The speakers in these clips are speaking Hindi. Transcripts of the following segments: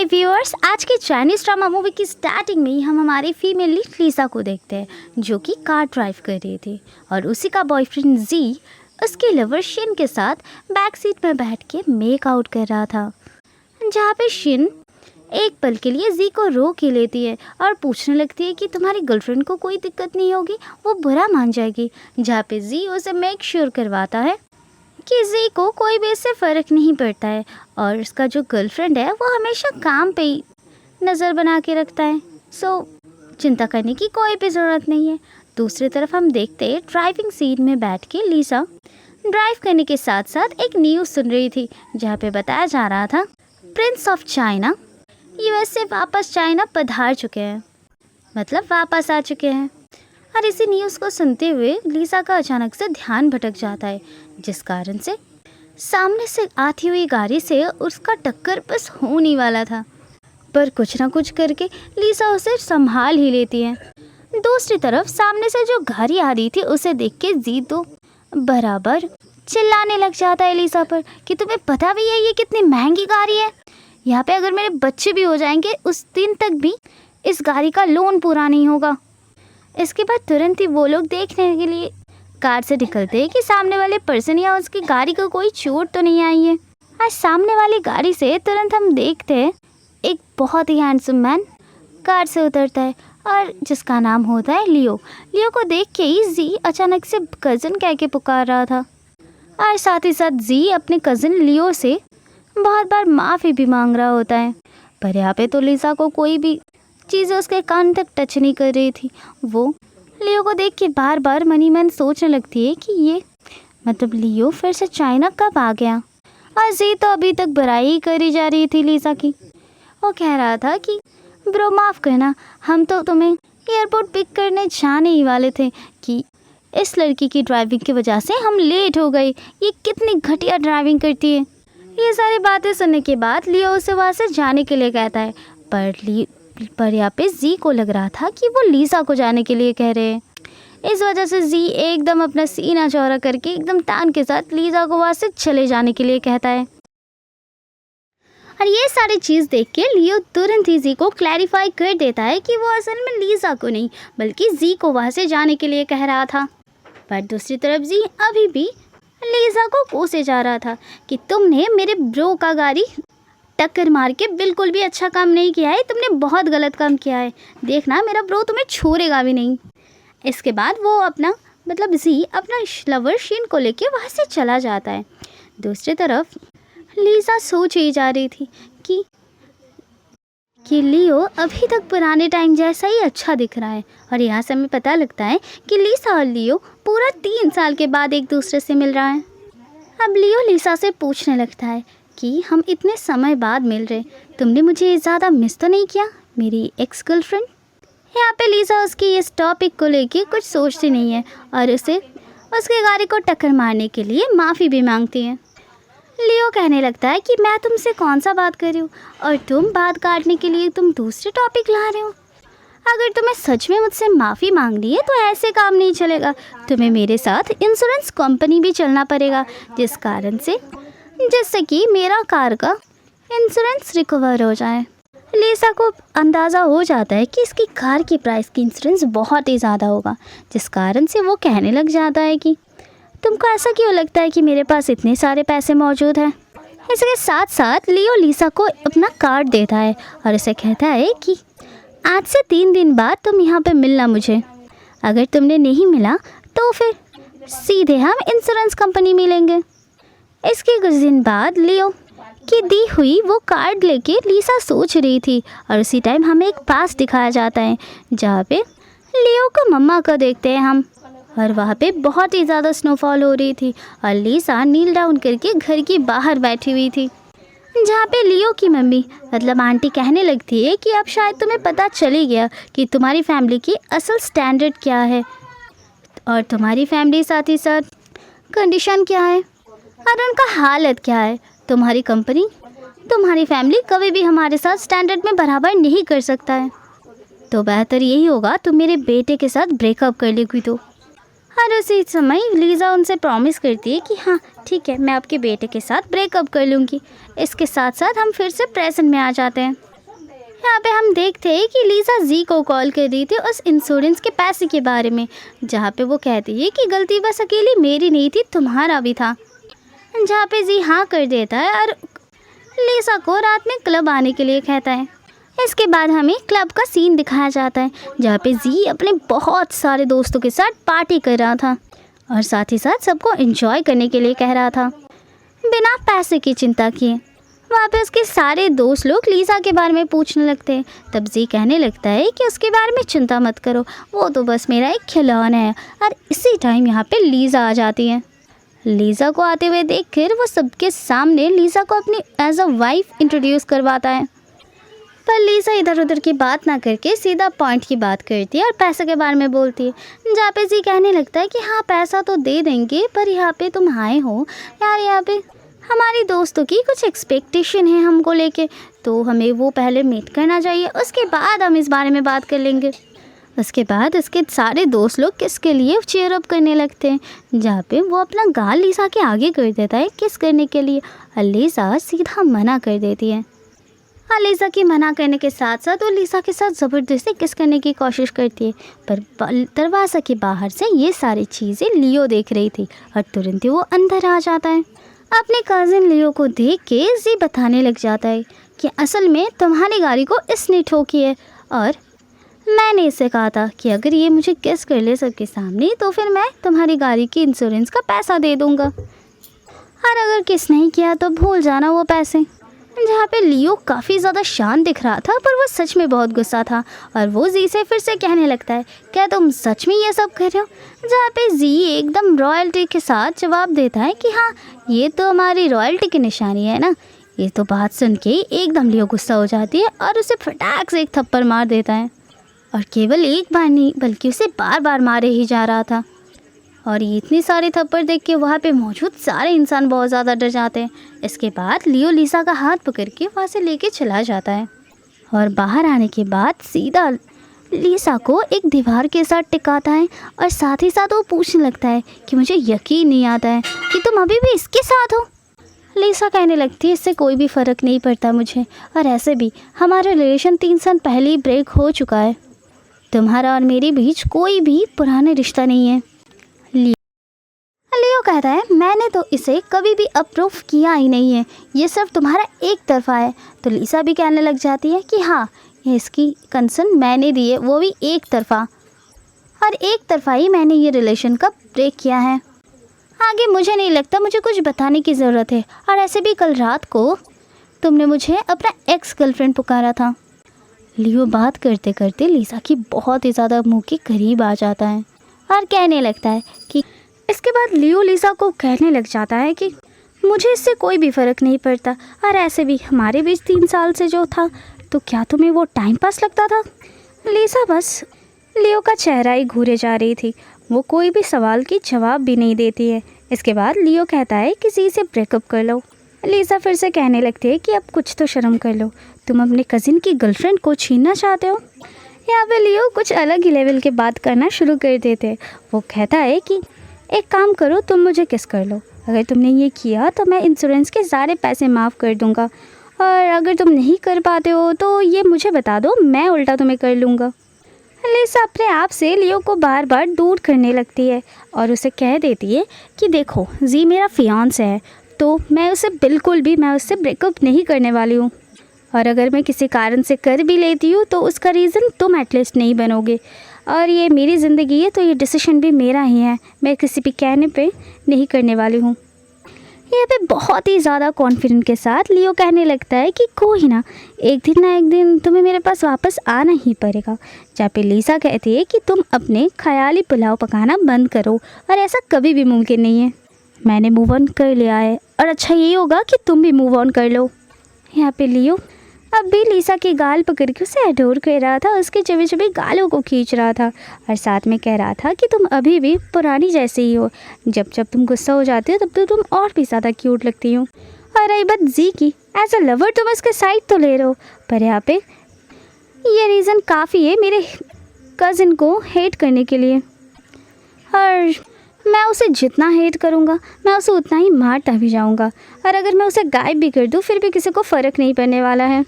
हाय व्यूअर्स, आज के चाइनीज़ ड्रामा मूवी की स्टार्टिंग में ही हम हमारी फीमेल लीड लीसा को देखते हैं, जो कि कार ड्राइव कर रही थी और उसी का बॉयफ्रेंड जी उसके लवर शिन के साथ बैक सीट में बैठ के मेक आउट कर रहा था। जहाँ पे शिन एक पल के लिए जी को रोक ही लेती है और पूछने लगती है कि तुम्हारी गर्लफ्रेंड को कोई दिक्कत नहीं होगी, वो बुरा मान जाएगी। जहाँ पे जी उसे मेक श्योर करवाता है कि जी को कोई भी इससे फ़र्क नहीं पड़ता है और उसका जो गर्लफ्रेंड है वो हमेशा काम पे ही नज़र बना के रखता है, सो चिंता करने की कोई भी ज़रूरत नहीं है। दूसरी तरफ हम देखते हैं ड्राइविंग सीट में बैठ के लीसा ड्राइव करने के साथ साथ एक न्यूज़ सुन रही थी, जहाँ पे बताया जा रहा था प्रिंस ऑफ चाइना यूएस से वापस चाइना पधार चुके हैं, मतलब वापस आ चुके हैं। और इसी न्यूज़ को सुनते हुए लीसा का अचानक से ध्यान भटक जाता है, जिस कारण से सामने से आती हुई गाड़ी से उसका टक्कर बस होने वाला था, पर कुछ ना कुछ करके लीसा उसे संभाल ही लेती है। दूसरी तरफ सामने से जो गाड़ी आ रही थी उसे देख के जी तो बराबर चिल्लाने लग जाता है लीसा पर कि तुम्हें पता भी है ये कितनी महंगी गाड़ी है, यहाँ पे अगर मेरे बच्चे भी हो जाएंगे उस दिन तक भी इस गाड़ी का लोन पूरा नहीं होगा। इसके बाद तुरंत ही वो लोग देखने के लिए कार से निकलते हैं कि सामने वाले पर्सन या उसकी गाड़ी को कोई चोट तो नहीं आई है। आज सामने वाली गाड़ी से तुरंत हम देखते हैं एक बहुत ही हैंडसम मैन कार से उतरता है और जिसका नाम होता है लियो। लियो को देख के ही जी अचानक से कज़न कह के पुकार रहा था और साथ ही साथ जी अपने कज़न लियो से बहुत बार माफ़ी भी मांग रहा होता है, पर यहाँ पे तो लीसा को कोई भी चीज़ें उसके कान तक टच नहीं कर रही थी। वो लियो को देख के बार बार मनी मन सोचने लगती है कि ये मतलब लियो फिर से चाइना कब आ गया। और जी तो अभी तक बुराई ही करी जा रही थी लीसा की। वो कह रहा था कि ब्रो माफ़ करना, हम तो तुम्हें एयरपोर्ट पिक करने जाने ही वाले थे कि इस लड़की की ड्राइविंग की वजह से हम लेट हो गए, ये कितनी घटिया ड्राइविंग करती है। ये सारी बातें सुनने के बाद लियो उसे वहाँ से जाने के लिए कहता है, पर यहाँ पे जी को लग रहा था कि वो लीसा को जाने के लिए कह रहे हैं। इस वजह से जी एकदम अपना सीना चौड़ा करके एकदम तान के साथ लीसा को वहाँ से चले जाने के लिए कहता है। और ये सारी चीज़ देख के लियो तुरंत ही जी को क्लैरिफाई कर देता है कि वो असल में लीसा को नहीं बल्कि जी को वहाँ से जाने के लिए कह रहा था। पर दूसरी तरफ जी अभी भी लीसा को कोसे जा रहा था कि तुमने मेरे ब्रो का गाड़ी टक्कर मार के बिल्कुल भी अच्छा काम नहीं किया है, तुमने बहुत गलत काम किया है, देखना मेरा ब्रो तुम्हें छोड़ेगा भी नहीं। इसके बाद वो जी अपना लवर शिन को लेके वहाँ से चला जाता है। दूसरी तरफ लीसा सोच ही जा रही थी कि लियो अभी तक पुराने टाइम जैसा ही अच्छा दिख रहा है और यहाँ से हमें पता लगता है कि लीसा और लियो पूरा 3 साल के बाद एक दूसरे से मिल रहा है। अब लियो लीसा से पूछने लगता है कि हम इतने समय बाद मिल रहे, तुमने मुझे ज़्यादा मिस तो नहीं किया मेरी एक्स गर्लफ्रेंड। यहाँ पे लीसा उसकी इस टॉपिक को लेके कुछ सोचती नहीं है और उसके गाड़ी को टक्कर मारने के लिए माफ़ी भी मांगती है। लियो कहने लगता है कि मैं तुमसे कौन सा बात कर रही हूँ और तुम बात काटने के लिए तुम दूसरे टॉपिक ला रहे हो। अगर तुम्हें सच में मुझसे माफ़ी मांगनी है तो ऐसे काम नहीं चलेगा, तुम्हें मेरे साथ इंश्योरेंस कंपनी भी चलना पड़ेगा, जिससे कि मेरा कार का इंश्योरेंस रिकवर हो जाए। लीसा को अंदाज़ा हो जाता है कि इसकी कार की प्राइस की इंश्योरेंस बहुत ही ज़्यादा होगा, जिस कारण से वो कहने लग जाता है कि तुमको ऐसा क्यों लगता है कि मेरे पास इतने सारे पैसे मौजूद हैं। इसके साथ साथ लियो लीसा को अपना कार्ड देता है और उसे कहता है कि आज से 3 दिन बाद तुम यहाँ पे मिलना मुझे, अगर तुमने नहीं मिला तो फिर सीधे हम इंश्योरेंस कंपनी मिलेंगे। इसके कुछ दिन बाद लियो की दी हुई वो कार्ड लेके लीसा सोच रही थी और उसी टाइम हमें एक पास दिखाया जाता है जहाँ पे लियो को मम्मा को देखते हैं हम, और वहाँ पे बहुत ही ज़्यादा स्नोफॉल हो रही थी और लीसा नील डाउन करके घर की बाहर बैठी हुई थी, जहाँ पे लियो की मम्मी मतलब आंटी कहने लगती है कि अब शायद तुम्हें पता चल ही गया कि तुम्हारी फैमिली की असल स्टैंडर्ड क्या है और तुम्हारी फैमिली साथ ही साथ कंडीशन क्या है और उनका हालत क्या है। तुम्हारी कंपनी तुम्हारी फैमिली कभी भी हमारे साथ स्टैंडर्ड में बराबर नहीं कर सकता है, तो बेहतर यही होगा तुम मेरे बेटे के साथ ब्रेकअप कर लेगी। तो और उसी समय लीसा उनसे प्रॉमिस करती है कि हाँ ठीक है, मैं आपके बेटे के साथ ब्रेकअप कर लूँगी। इसके साथ साथ हम फिर से प्रेजेंट में आ जाते हैं। यहाँ पे हम देखते हैं कि लीसा जी को कॉल कर रही थी उस इंश्योरेंस के पैसे के बारे में, जहाँ पे वो कहती है कि गलती बस अकेली मेरी नहीं थी, तुम्हारा भी था। जहाँ पे जी हाँ कर देता है और लीसा को रात में क्लब आने के लिए कहता है। इसके बाद हमें क्लब का सीन दिखाया जाता है, जहाँ पे जी अपने बहुत सारे दोस्तों के साथ पार्टी कर रहा था और साथ ही साथ सबको एंजॉय करने के लिए कह रहा था बिना पैसे की चिंता किए। वहाँ पे उसके सारे दोस्त लोग लीसा के बारे में पूछने लगते हैं। तब जी कहने लगता है कि उसके बारे में चिंता मत करो, वो तो बस मेरा एक खिलौना है। और इसी टाइम यहाँ पे लीसा आ जाती है। लीसा को आते हुए देखकर वो सबके सामने लीसा को अपनी एज अ वाइफ इंट्रोड्यूस करवाता है, पर लीसा इधर उधर की बात ना करके सीधा पॉइंट की बात करती है और पैसे के बारे में बोलती है। जहाँ पे जी कहने लगता है कि हाँ पैसा तो दे देंगे, पर यहाँ पे तुम आए हो यार, यहाँ पे हमारी दोस्तों की कुछ एक्सपेक्टेशन है हमको लेके, तो हमें वो पहले मीट करना चाहिए, उसके बाद हम इस बारे में बात कर लेंगे। उसके बाद उसके सारे दोस्त लोग किस के लिए चीयर अप करने लगते हैं, जहाँ पे वो अपना गाल लीसा के आगे कर देता है किस करने के लिए, और लीसा सीधा मना कर देती है। और लीसा की मना करने के साथ साथ वो लीसा के साथ ज़बरदस्ती किस करने की कोशिश करती है, पर दरवाज़ा के बाहर से ये सारी चीज़ें लियो देख रही थी और तुरंत ही वो अंदर आ जाता है। अपने कज़न लियो को देख के जी बताने लग जाता है कि असल में तुम्हारी गाड़ी को इसने ठोकी है और मैंने इससे कहा था कि अगर ये मुझे किस कर ले सबके सामने तो फिर मैं तुम्हारी गाड़ी की इंश्योरेंस का पैसा दे दूँगा, और अगर किस नहीं किया तो भूल जाना वो पैसे। जहाँ पे लियो काफ़ी ज़्यादा शांत दिख रहा था, पर वो सच में बहुत गुस्सा था और वो जी से फिर से कहने लगता है क्या तुम सच में ये सब कर रहे हो। जहाँ पे जी एकदम रॉयल्टी के साथ जवाब देता है कि हाँ ये तो हमारी रॉयल्टी की निशानी है ना। ये तो बात सुन के एकदम लियो गुस्सा हो जाती है और उसे फटाक से एक थप्पड़ मार देता है, और केवल एक बार नहीं बल्कि उसे बार बार मारे ही जा रहा था। और ये इतनी सारे थप्पड़ देख के वहाँ पे मौजूद सारे इंसान बहुत ज़्यादा डर जाते हैं। इसके बाद लियो लीसा का हाथ पकड़ के वहाँ से लेके चला जाता है, और बाहर आने के बाद सीधा लीसा को एक दीवार के साथ टिकाता है, और साथ ही साथ वो पूछने लगता है कि मुझे यकीन नहीं आता है कि तुम अभी भी इसके साथ हो। लीसा कहने लगती है इससे कोई भी फ़र्क नहीं पड़ता मुझे, और ऐसे भी हमारा रिलेशन 3 साल पहले ही ब्रेक हो चुका है, तुम्हारा और मेरे बीच कोई भी पुराना रिश्ता नहीं है। लियो कहता है मैंने तो इसे कभी भी अप्रूव किया ही नहीं है, ये सिर्फ तुम्हारा एक तरफा है। तो लीसा भी कहने लग जाती है कि हाँ ये इसकी कंसर्न मैंने दी है, वो भी एक तरफा, और एक तरफा ही मैंने ये रिलेशन का ब्रेक किया है। आगे मुझे नहीं लगता मुझे कुछ बताने की ज़रूरत है, और ऐसे भी कल रात को तुमने मुझे अपना एक्स गर्लफ्रेंड पुकारा था। लियो बात करते करते लीसा की बहुत ही ज़्यादा मुँह के करीब आ जाता है और कहने लगता है कि इसके बाद लियो लीसा को कहने लग जाता है कि मुझे इससे कोई भी फ़र्क नहीं पड़ता, और ऐसे भी हमारे बीच 3 साल से जो था, तो क्या तुम्हें वो टाइम पास लगता था। लीसा बस लियो का चेहरा ही घूरे जा रही थी, वो कोई भी सवाल की जवाब भी नहीं देती है। इसके बाद लियो कहता है किसी से ब्रेकअप कर लो। लीसा फिर से कहने लगती है कि अब कुछ तो शर्म कर लो, तुम अपने कज़िन की गर्लफ्रेंड को छीनना चाहते हो। यहाँ पे लियो कुछ अलग ही लेवल की बात करना शुरू कर देते। वो कहता है कि एक काम करो, तुम मुझे किस कर लो, अगर तुमने ये किया तो मैं इंश्योरेंस के सारे पैसे माफ़ कर दूंगा, और अगर तुम नहीं कर पाते हो तो ये मुझे बता दो, मैं उल्टा तुम्हें कर लूँगा। लीसा अपने आप से लियो को बार बार दूर करने लगती है और उसे कह देती है कि देखो जी मेरा फियांस है, तो मैं उससे ब्रेकअप नहीं करने वाली हूँ, और अगर मैं किसी कारण से कर भी लेती हूँ तो उसका रीज़न तुम एटलीस्ट नहीं बनोगे, और ये मेरी ज़िंदगी है तो ये डिसीजन भी मेरा ही है, मैं किसी भी कहने पे नहीं करने वाली हूँ। ये पे बहुत ही ज़्यादा कॉन्फिडेंट के साथ लियो कहने लगता है कि कोई ना एक दिन तुम्हें मेरे पास वापस आना ही पड़ेगा। जहाँ पे लीसा कहती है कि तुम अपने ख्याली पुलाव पकाना बंद करो, और ऐसा कभी भी मुमकिन नहीं है, मैंने मूव ऑन कर लिया है, और अच्छा ये होगा कि तुम भी मूव ऑन कर लो। यहाँ पे लियो अब भी लीसा की गाल पकड़ के उसे अडोर कर रहा था, उसके चबे चबे गालों को खींच रहा था, और साथ में कह रहा था कि तुम अभी भी पुरानी जैसे ही हो, जब जब तुम गुस्सा हो जाते हो तब तो तुम और भी ज़्यादा क्यूट लगती हो। और रही बात जी की, एज अ लवर तुम इसके साइड तो ले रहे हो, पर यहाँ पे ये रीज़न काफ़ी है मेरे कज़िन को हेट करने के लिए, और मैं उसे जितना हेट करूँगा मैं उसे उतना ही मारता भी जाऊँगा, और अगर मैं उसे गायब भी कर दूँ फिर भी किसी को फ़र्क नहीं पड़ने वाला है।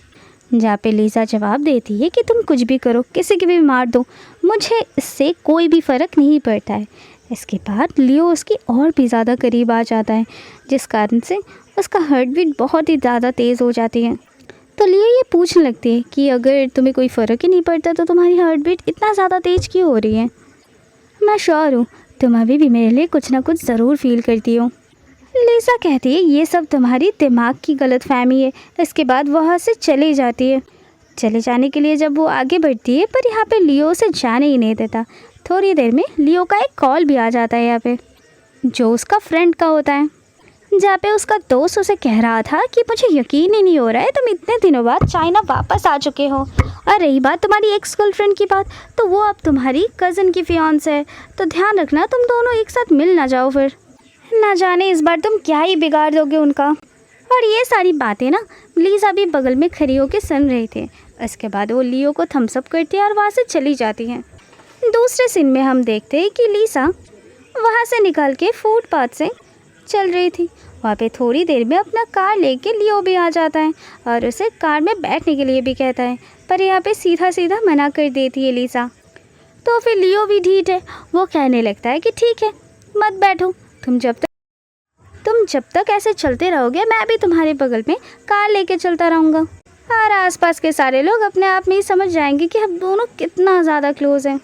जहाँ पे लीसा जवाब देती है कि तुम कुछ भी करो, किसी की भी मार दो, मुझे इससे कोई भी फ़र्क नहीं पड़ता है। इसके बाद लियो उसकी और भी ज़्यादा करीब आ जाता है, जिस कारण से उसका हार्ट बीट बहुत ही ज़्यादा तेज़ हो जाती है। तो लियो ये पूछने लगती है कि अगर तुम्हें कोई फ़र्क ही नहीं पड़ता तो तुम्हारी हार्ट बीट इतना ज़्यादा तेज़ क्यों हो रही है। मैं श्योर हूँ तुम अभी भी मेरे लिए कुछ ना कुछ ज़रूर फील करती हो। लीसा कहती है ये सब तुम्हारी दिमाग की गलतफहमी है। इसके बाद वहाँ से चली जाती है। चले जाने के लिए जब वो आगे बढ़ती है, पर यहाँ पे लियो उसे जाने ही नहीं देता। थोड़ी देर में लियो का एक कॉल भी आ जाता है यहाँ पे, जो उसका फ्रेंड का होता है, जहाँ पे उसका दोस्त उसे कह रहा था कि मुझे यकीन ही नहीं हो रहा है तुम इतने दिनों बाद चाइना वापस आ चुके हो। और रही बात तुम्हारी एक्स गर्लफ्रेंड की बात, तो वो अब तुम्हारी कज़न की फियांस है, तो ध्यान रखना तुम दोनों एक साथ मिल ना जाओ, फिर ना जाने इस बार तुम क्या ही बिगाड़ दोगे उनका। और ये सारी बातें ना लीसा भी बगल में खड़ी होकर सुन रही थी। इसके बाद वो लियो को थम्स अप करती है और वहाँ से चली जाती है। दूसरे सीन में हम देखते हैं कि लीसा वहाँ से निकल के फुटपाथ से चल रही थी। वहाँ पे थोड़ी देर में अपना कार लेके लियो भी आ जाता है और उसे कार में बैठने के लिए भी कहता है, पर यहाँ पे सीधा सीधा मना कर देती है लीसा। तो फिर लियो भी ढीठ है, वो कहने लगता है कि ठीक है मत बैठो, तुम जब तक ऐसे चलते रहोगे मैं भी तुम्हारे बगल में कार लेके चलता रहूँगा और आसपास के सारे लोग अपने आप में ही समझ जाएंगे कि हम दोनों कितना ज़्यादा क्लोज हैं।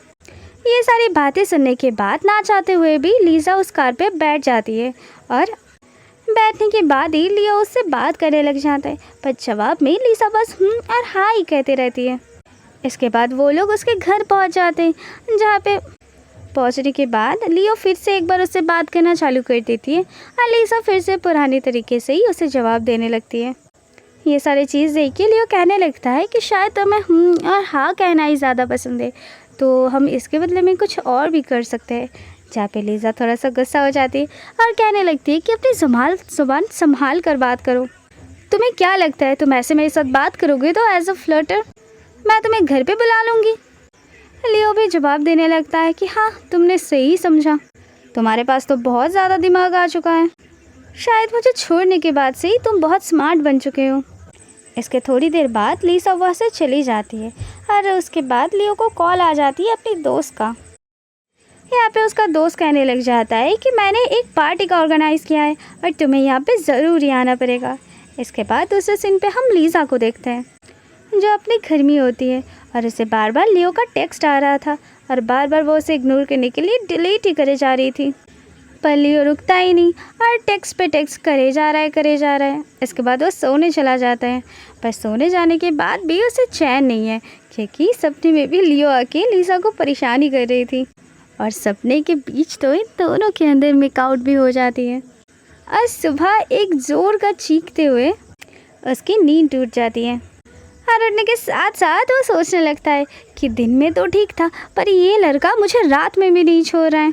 ये सारी बातें सुनने के बाद ना चाहते हुए भी लीसा उस कार पे बैठ जाती है और बैठने के बाद ही लियो उससे बात करने लग जाता है, पर जवाब में लीसा बस और हाँ ही कहती रहती है। इसके बाद वो लोग उसके घर पहुंच जाते हैं, जहाँ पे पहुंचने के बाद लियो फिर से एक बार उससे बात करना चालू कर देती है और लीसा फिर से पुराने तरीके से ही उसे जवाब देने लगती है। ये सारी चीज़ देख के लियो कहने लगता है कि शायद तुम्हें और हाँ कहना ही ज़्यादा पसंद है, तो हम इसके बदले में कुछ और भी कर सकते हैं। जहाँ पे लीसा थोड़ा सा गुस्सा हो जाती है और कहने लगती है कि अपनी ज़ुबान संभाल कर बात करो। तुम्हें क्या लगता है तुम ऐसे मेरे साथ बात करोगे तो एज अ फ्लर्टर मैं तुम्हें घर पे बुला लूँगी। लियो भी जवाब देने लगता है कि हाँ तुमने सही समझा, तुम्हारे पास तो बहुत ज़्यादा दिमाग आ चुका है, शायद मुझे छोड़ने के बाद से ही तुम बहुत स्मार्ट बन चुके हो। इसके थोड़ी देर बाद लीसा वहाँ से चली जाती है और उसके बाद लियो को कॉल आ जाती है अपनी दोस्त का। यहाँ पे उसका दोस्त कहने लग जाता है कि मैंने एक पार्टी का ऑर्गेनाइज़ किया है और तुम्हें यहाँ पे ज़रूर ही आना पड़ेगा। इसके बाद दूसरे सीन पे हम लीसा को देखते हैं, जो अपने घर में होती है और उसे बार बार लियो का टेक्स्ट आ रहा था और बार बार वो उसे इग्नोर करने के लिए डिलीट ही करे जा रही थी, पर लियो रुकता ही नहीं और टेक्स्ट पे टेक्स्ट करे जा रहा है। इसके बाद वो सोने चला जाता है, पर सोने जाने के बाद भी उसे चैन नहीं है, क्योंकि सपने में भी लियो आके लीसा को परेशानी कर रही थी और सपने के बीच तो इन दोनों के अंदर मेकआउट भी हो जाती है। और सुबह एक ज़ोर का चीखते हुए उसकी नींद टूट जाती है और उठने के साथ साथ वो सोचने लगता है कि दिन में तो ठीक था, पर ये लड़का मुझे रात में भी नहीं छोड़ रहा है।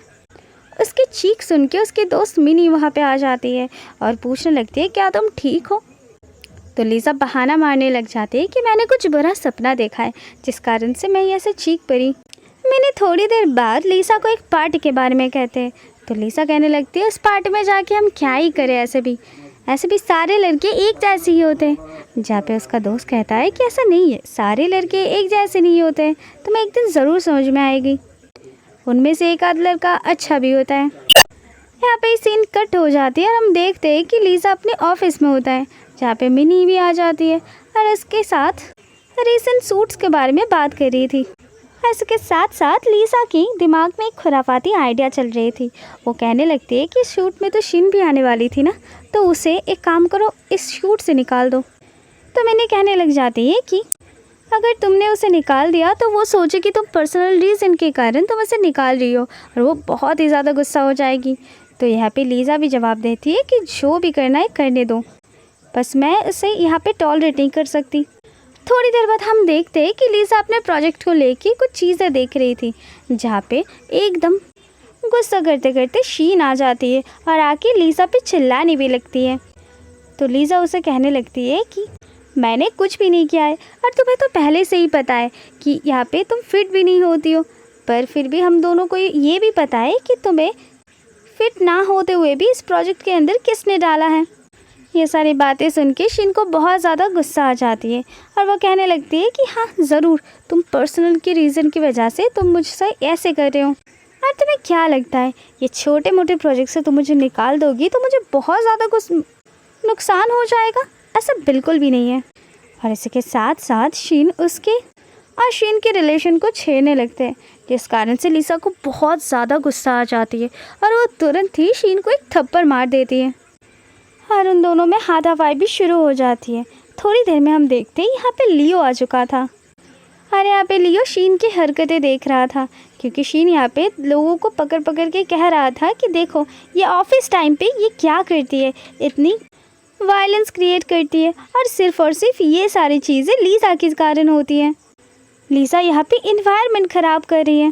उसकी चीख सुन के उसकी दोस्त मिनी वहाँ पे आ जाती है और पूछने लगती है क्या तुम ठीक हो। तो लीसा बहाना मारने लग जाती है कि मैंने कुछ बुरा सपना देखा है, जिस कारण से मैं ऐसे चीख पड़ी। मैंने थोड़ी देर बाद लीसा को एक पार्टी के बारे में कहते हैं, तो लीसा कहने लगती है उस पार्टी में जाके हम क्या ही करें, ऐसे भी सारे लड़के एक जैसे ही होते हैं। जहाँ पे उसका दोस्त कहता है कि ऐसा नहीं है, सारे लड़के एक जैसे नहीं होते हैं, तुम्हें एक दिन ज़रूर समझ में आएगी, उनमें से एक आध लड़का अच्छा भी होता है। यहाँ पे सीन कट हो जाती है और हम देखते हैं कि लीसा अपने ऑफिस में होता है, जहाँ पे मिनी भी आ जाती है और इसके साथ रीसेंट सूट्स के बारे में बात कर रही थी। इसके साथ साथ लीसा की दिमाग में एक खुराफाती आइडिया चल रही थी। वो कहने लगती है कि शूट में तो शिन भी आने वाली थी ना, तो उसे एक काम करो, इस शूट से निकाल दो। तो मैंने कहने लग जाती है कि अगर तुमने उसे निकाल दिया तो वो सोचे कि तुम पर्सनल रीज़न के कारण तुम उसे निकाल रही हो और वो बहुत ही ज़्यादा गुस्सा हो जाएगी। तो यहाँ पे लीसा भी जवाब देती है कि जो भी करना है करने दो, बस मैं उसे यहाँ पे टॉलरेट नहीं कर सकती। थोड़ी देर बाद हम देखते हैं कि लीसा अपने प्रोजेक्ट को लेके कुछ चीज़ें देख रही थी, जहाँ पे एकदम गुस्सा करते करते शीन आ जाती है और आके लीसा पे चिल्लाने भी लगती है। तो लीसा उसे कहने लगती है कि मैंने कुछ भी नहीं किया है और तुम्हें तो पहले से ही पता है कि यहाँ पे तुम फिट भी नहीं होती हो, पर फिर भी हम दोनों को ये भी पता है कि तुम्हें फिट ना होते हुए भी इस प्रोजेक्ट के अंदर किसने डाला है। ये सारी बातें सुन के शीन को बहुत ज़्यादा गुस्सा आ जाती है और वो कहने लगती है कि हाँ ज़रूर, तुम पर्सनल की रीज़न की वजह से तुम मुझसे ऐसे कर रहे हो। और तुम्हें क्या लगता है ये छोटे मोटे प्रोजेक्ट से तुम मुझे निकाल दोगी तो मुझे बहुत ज़्यादा कुछ नुकसान हो जाएगा? ऐसा बिल्कुल भी नहीं है। और इसी के साथ साथ शीन के रिलेशन को छेड़ने लगते हैं, जिस कारण से लिसा को बहुत ज़्यादा गुस्सा आ जाती है और वो तुरंत ही शीन को एक थप्पड़ मार देती है और उन दोनों में हाथापाई भी शुरू हो जाती है। थोड़ी देर में हम देखते हैं यहाँ पे लियो आ चुका था और यहाँ पे लियो शीन की हरकतें देख रहा था, क्योंकि शीन यहाँ पे लोगों को पकड़ पकड़ के कह रहा था कि देखो ये ऑफिस टाइम पे ये क्या करती है, इतनी वायलेंस क्रिएट करती है और सिर्फ ये सारी चीज़ें लीसा के कारण होती हैं। लीसा यहाँ पे इन्वायरमेंट ख़राब कर रही है।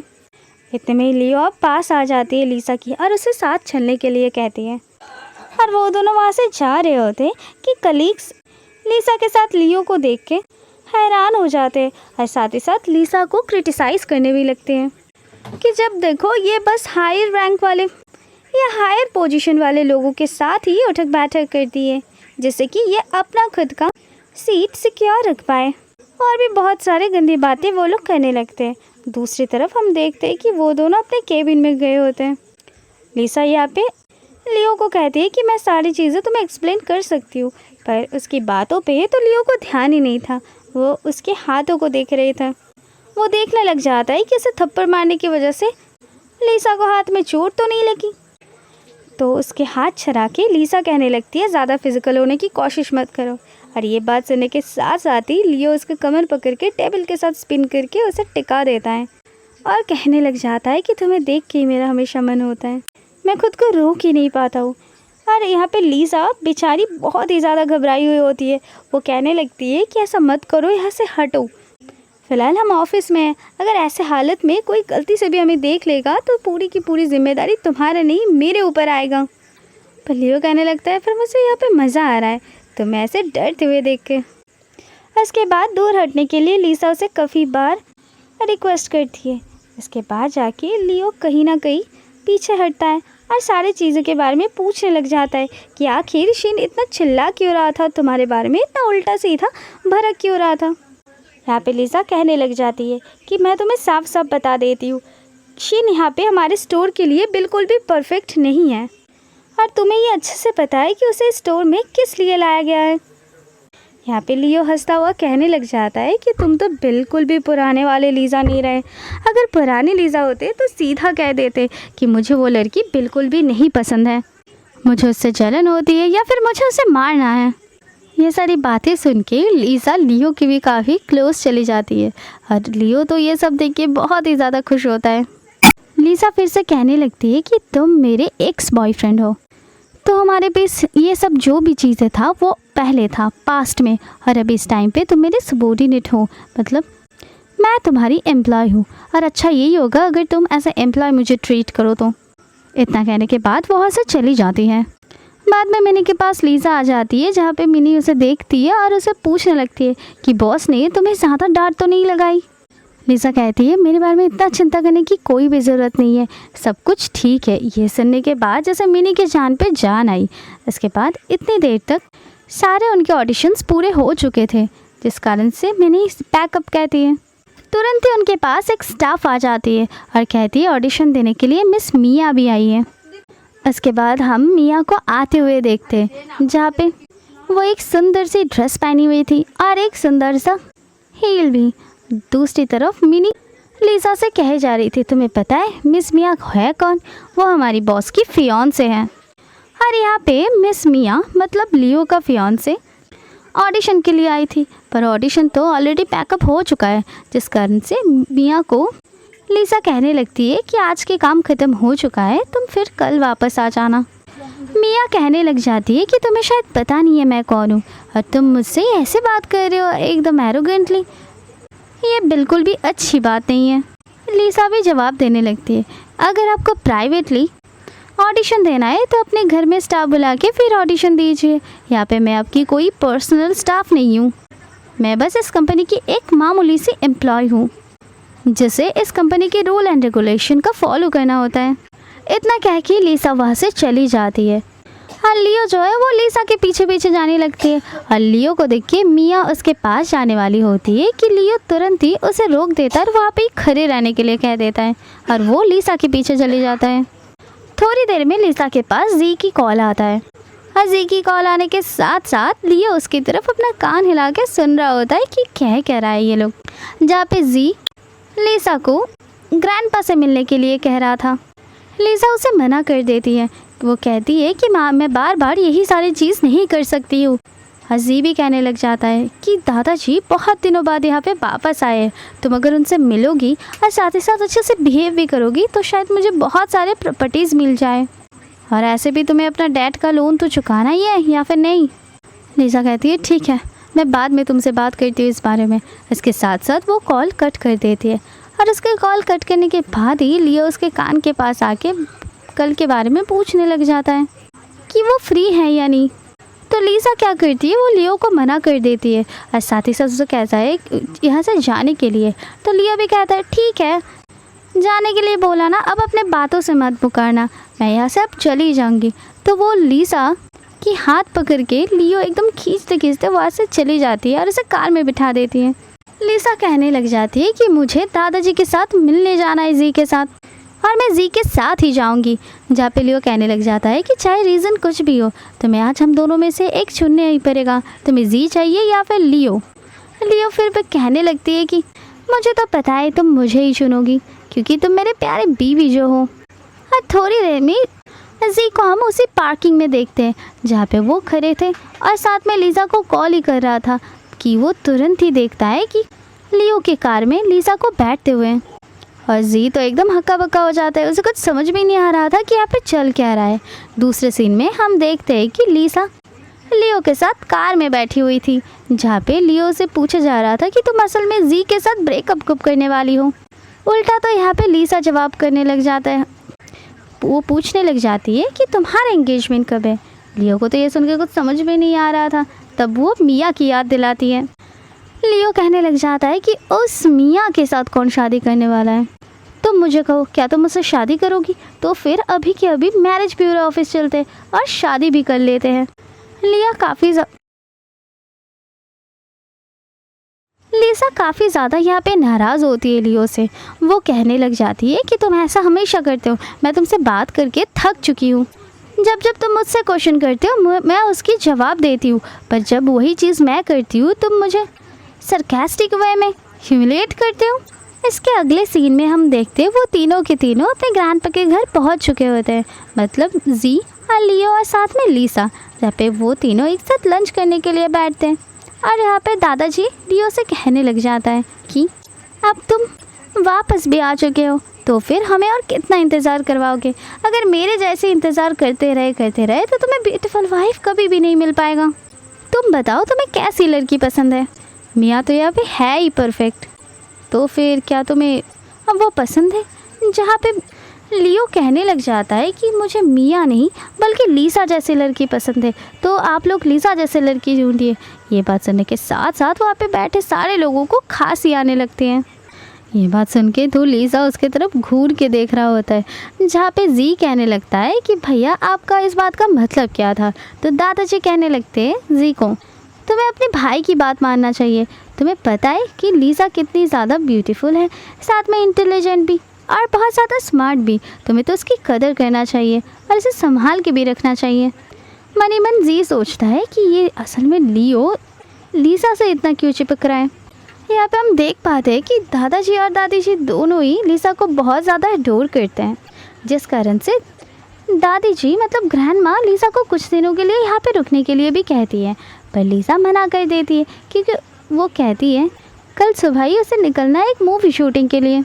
इतने में लियो अब पास आ जाती है लीसा की और उसे साथ चलने के लिए कहती है और वो दोनों वहाँ से जा रहे होते कि कलीग्स लीसा के साथ लियो को देख के हैरान हो जाते हैं और साथ ही साथ लीसा को क्रिटिसाइज़ करने भी लगते हैं कि जब देखो ये बस हायर रैंक वाले या हायर पोजीशन वाले लोगों के साथ ही उठक बैठक करती है, जिससे कि ये अपना खुद का सीट सिक्योर रख पाए। और भी बहुत सारे गंदी बातें वो लोग करने लगते हैं। दूसरी तरफ हम देखते हैं कि वो दोनों अपने केबिन में गए होते हैं। लीसा यहाँ पे लियो को कहती है कि मैं सारी चीज़ें तुम्हें एक्सप्लेन कर सकती हूँ, पर उसकी बातों पे तो लियो को ध्यान ही नहीं था, वो उसके हाथों को देख रहे थे। वो देखने लग जाता है कि उसे थप्पड़ मारने की वजह से लीसा को हाथ में चोट तो नहीं लगी, तो उसके हाथ छरा के लीसा कहने लगती है ज़्यादा फिजिकल होने की कोशिश मत करो। और ये बात सुनने के साथ साथ ही लियो उसके कमर पकड़ के टेबल के साथ स्पिन करके उसे टिका देता है और कहने लग जाता है कि तुम्हें देख के ही मेरा हमेशा मन होता है, मैं खुद को रोक ही नहीं पाता हूँ। और यहाँ पे लीसा बेचारी बहुत ही ज़्यादा घबराई हुई होती है। वो कहने लगती है कि ऐसा मत करो, यहाँ से हटो, फ़िलहाल हम ऑफिस में हैं, अगर ऐसे हालत में कोई गलती से भी हमें देख लेगा तो पूरी की पूरी जिम्मेदारी तुम्हारा नहीं मेरे ऊपर आएगा। पर लियो कहने लगता है फिर मुझे यहाँ पे मज़ा आ रहा है तुम्हें ऐसे डरते हुए देख के। इसके बाद दूर हटने के लिए लीसा उसे काफ़ी बार रिक्वेस्ट करती है। इसके बाद जाके लियो कहीं ना कहीं पीछे हटता है और सारी चीज़ों के बारे में पूछने लग जाता है कि आखिर शीन इतना चिल्ला क्यों रहा था तुम्हारे बारे में, इतना उल्टा सीधा भड़क क्यों रहा था। यहाँ पे लीसा कहने लग जाती है कि मैं तुम्हें साफ साफ बता देती हूँ, शीन यहाँ पे हमारे स्टोर के लिए बिल्कुल भी परफेक्ट नहीं है और तुम्हें ये अच्छे से पता है कि उसे स्टोर में किस लिए लाया गया है। यहाँ पे लियो हंसता हुआ कहने लग जाता है कि तुम तो बिल्कुल भी पुराने वाले लीज़ा नहीं रहे, अगर पुराने लीज़ा होते तो सीधा कह देते कि मुझे वो लड़की बिल्कुल भी नहीं पसंद है, मुझे उससे जलन होती है या फिर मुझे उसे मारना है। ये सारी बातें सुन के लीज़ा लियो की भी काफ़ी क्लोज चली जाती है और लियो तो ये सब देख के बहुत ही ज़्यादा खुश होता है। लीज़ा फिर से कहने लगती है कि तुम मेरे एक्स बॉयफ्रेंड हो, तो हमारे बीच ये सब जो भी चीज़ें था वो पहले था पास्ट में, और अभी इस टाइम पे तुम मेरे सबॉर्डिनेट हो, मतलब मैं तुम्हारी एम्प्लॉय हूँ और अच्छा यही होगा अगर तुम एज ए एम्प्लॉय मुझे ट्रीट करो। तो इतना कहने के बाद वो वहाँ से चली जाती है। बाद में मिनी के पास लीज़ा आ जाती है, जहाँ पे मिनी उसे देखती है और उसे पूछने लगती है कि बॉस ने तुम्हें ज़्यादा डांट तो नहीं लगाई। लीज़ा कहती है मेरे बारे में इतना चिंता करने की कोई भी ज़रूरत नहीं है, सब कुछ ठीक है। ये सुनने के बाद जैसे मिनी के जान पे जान आई। इसके बाद इतनी देर तक सारे उनके ऑडिशंस पूरे हो चुके थे, जिस कारण से मिनी पैकअप कहती है। तुरंत ही उनके पास एक स्टाफ आ जाती है और कहती है ऑडिशन देने के लिए मिस मिया भी आई है। इसके बाद हम मिया को आते हुए देखते हैं, जहाँ पे वो एक सुंदर सी ड्रेस पहनी हुई थी और एक सुंदर सा हील भी। दूसरी तरफ मिनी लीज़ा से कहे जा रही थी तुम्हें पता है मिस मिया है कौन, वो हमारी बॉस की फियांसे हैं। और यहाँ पे मिस मिया मतलब लियो का फियांसे ऑडिशन के लिए आई थी, पर ऑडिशन तो ऑलरेडी पैकअप हो चुका है, जिस कारण से मिया को लीज़ा कहने लगती है कि आज के काम ख़त्म हो चुका है, तुम फिर कल वापस आ जाना। मिया कहने लग जाती है कि तुम्हें शायद पता नहीं है मैं कौन हूँ और तुम मुझसे ऐसे बात कर रहे हो एकदम एरोगेंटली, ये बिल्कुल भी अच्छी बात नहीं है। लीज़ा भी जवाब देने लगती है अगर आपको प्राइवेटली ऑडिशन देना है तो अपने घर में स्टाफ बुला के फिर ऑडिशन दीजिए, यहाँ पे मैं आपकी कोई पर्सनल स्टाफ नहीं हूँ, मैं बस इस कंपनी की एक मामूली सी एम्प्लॉय हूँ जिसे इस कंपनी के रूल एंड रेगुलेशन का फॉलो करना होता है। इतना कह के लीज़ा वहाँ से चली जाती है और लियो जो है वो लिसा के पीछे पीछे जाने लगती है और लियो को देख के मिया उसके पास जाने वाली होती है कि लियो तुरंत ही उसे रोक देता है और वहाँ पे ही खड़े रहने के लिए कह देता है और वो लिसा के पीछे चले जाता है। थोड़ी देर में लिसा के पास जी की कॉल आता है और जी की कॉल आने के साथ साथ लियो उसकी तरफ अपना कान हिला के सुन रहा होता है कि क्या कह रहा है ये लोग, जहाँ पे जी लिसा को ग्रैंडपा से मिलने के लिए कह रहा था। लिसा उसे मना कर देती है। वो कहती है कि माँ मैं बार बार यही सारी चीज़ नहीं कर सकती हूँ। जी भी कहने लग जाता है कि दादाजी बहुत दिनों बाद यहाँ पे वापस आए, तुम अगर उनसे मिलोगी और साथ ही साथ अच्छे से बिहेव भी करोगी तो शायद मुझे बहुत सारे प्रॉपर्टीज़ मिल जाए, और ऐसे भी तुम्हें अपना डैड का लोन तो चुकाना ही है या फिर नहीं। लिसा कहती है ठीक है, मैं बाद में तुमसे बात करती हूँ इस बारे में। इसके साथ साथ वो कॉल कट कर देती है और उसके कॉल कट करने के बाद ही लियो उसके कान के पास आके कल के बारे में पूछने लग जाता है कि वो फ्री है या नहीं। तो लिसा क्या करती है, वो लियो को मना कर देती है और साथ ही साथ उसे कहता है यहाँ से जाने के लिए। तो लियो भी कहता है ठीक है, जाने के लिए बोला ना, अब अपने बातों से मत पुकारना, मैं यहाँ से अब चली जाऊँगी। तो वो लिसा की हाथ पकड़ के लियो एकदम खींचते खींचते वहाँ से चली जाती है और उसे कार में बिठा देती है। लिसा कहने लग जाती है कि मुझे दादाजी के साथ मिलने जाना है जी के साथ, और मैं जी के साथ ही जाऊंगी। जहाँ पे लियो कहने लग जाता है कि चाहे रीज़न कुछ भी हो तुम्हें आज हम दोनों में से एक चुनने ही पड़ेगा, तुम्हें जी चाहिए या फिर लियो। लियो फिर भी कहने लगती है कि मुझे तो पता है तुम मुझे ही चुनोगी क्योंकि तुम मेरे प्यारे बीवी जो हो। और थोड़ी देर में जी को हम उसी पार्किंग में देखते हैं जहाँ पे वो खड़े थे और साथ में लिसा को कॉल ही कर रहा था कि वो तुरंत ही देखता है कि लियो की कार में लिसा को बैठते हुए, और जी तो एकदम हक्का बक्का हो जाता है। उसे कुछ समझ भी नहीं आ रहा था कि यहाँ पे चल क्या रहा है। दूसरे सीन में हम देखते हैं कि लिसा लियो के साथ कार में बैठी हुई थी, जहाँ पे लियो से पूछा जा रहा था कि तुम असल में जी के साथ ब्रेकअप कब करने वाली हो। उल्टा तो यहाँ पे लिसा जवाब करने लग जाता है, वो पूछने लग जाती है कि तुम्हारा एंगेजमेंट कब है। लियो को तो ये सुनकर कुछ समझ में नहीं आ रहा था। तब वो मिया की याद दिलाती है। लियो कहने लग जाता है कि उस मिया के साथ कौन शादी करने वाला है। तुम मुझे कहो क्या तुम मुझसे शादी करोगी? तो फिर अभी के अभी मैरिज ब्यूरो ऑफिस चलते और शादी भी कर लेते हैं। लिसा काफ़ी ज़्यादा यहाँ पे नाराज़ होती है लियो से। वो कहने लग जाती है कि तुम ऐसा हमेशा करते हो, मैं तुमसे बात करके थक चुकी हूँ। जब जब तुम मुझसे क्वेश्चन करते हो मैं उसकी जवाब देती हूँ, पर जब वही चीज़ मैं करती हूँ तुम मुझे सरकास्टिक वे में ह्यूमिलेट करते हो। इसके अगले सीन में हम देखते हैं वो तीनों के तीनों अपने ग्रैंडपा के घर पहुँच चुके होते हैं, मतलब जी और लियो और साथ में लिसा, जहाँ पे वो तीनों एक साथ लंच करने के लिए बैठते हैं। और यहाँ पे दादाजी लियो से कहने लग जाता है कि अब तुम वापस भी आ चुके हो तो फिर हमें और कितना इंतज़ार करवाओगे। अगर मेरे जैसे इंतज़ार करते रहे तो तुम्हें ब्यूटीफुल वाइफ कभी भी नहीं मिल पाएगा। तुम बताओ तुम्हें कैसी लड़की पसंद है? मियाँ तो यहाँ पे है ही परफेक्ट, तो फिर क्या तुम्हें अब वो पसंद है? जहाँ पे लियो कहने लग जाता है कि मुझे मिया नहीं बल्कि लिसा जैसी लड़की पसंद है, तो आप लोग लिसा जैसे लड़की ढूंढिए। ये बात सुनने के साथ साथ वहाँ पे बैठे सारे लोगों को खांसी आने लगती है। ये बात सुन के तो लिसा उसके तरफ घूर के देख रहा होता है, जहाँ पे जी कहने लगता है कि भैया आपका इस बात का मतलब क्या था। तो दादाजी कहने लगते हैं जी को, तुम्हें अपने भाई की बात मानना चाहिए। तुम्हें पता है कि लिसा कितनी ज़्यादा ब्यूटीफुल है, साथ में इंटेलिजेंट भी और बहुत ज़्यादा स्मार्ट भी। तुम्हें तो उसकी कदर करना चाहिए और इसे संभाल के भी रखना चाहिए। मनी मन जी सोचता है कि ये असल में लियो लिसा से इतना क्यों चिपक रहा है। यहाँ पे हम देख पाते हैं कि दादाजी और दादी जी दोनों ही लिसा को बहुत ज़्यादा एडोर करते हैं, जिस कारण से दादी जी मतलब ग्रैंड माँ लिसा को कुछ दिनों के लिए यहाँ पे रुकने के लिए भी कहती है, पर लिसा मना कर देती है क्योंकि वो कहती है कल सुबह ही उसे निकलना है एक मूवी शूटिंग के लिए।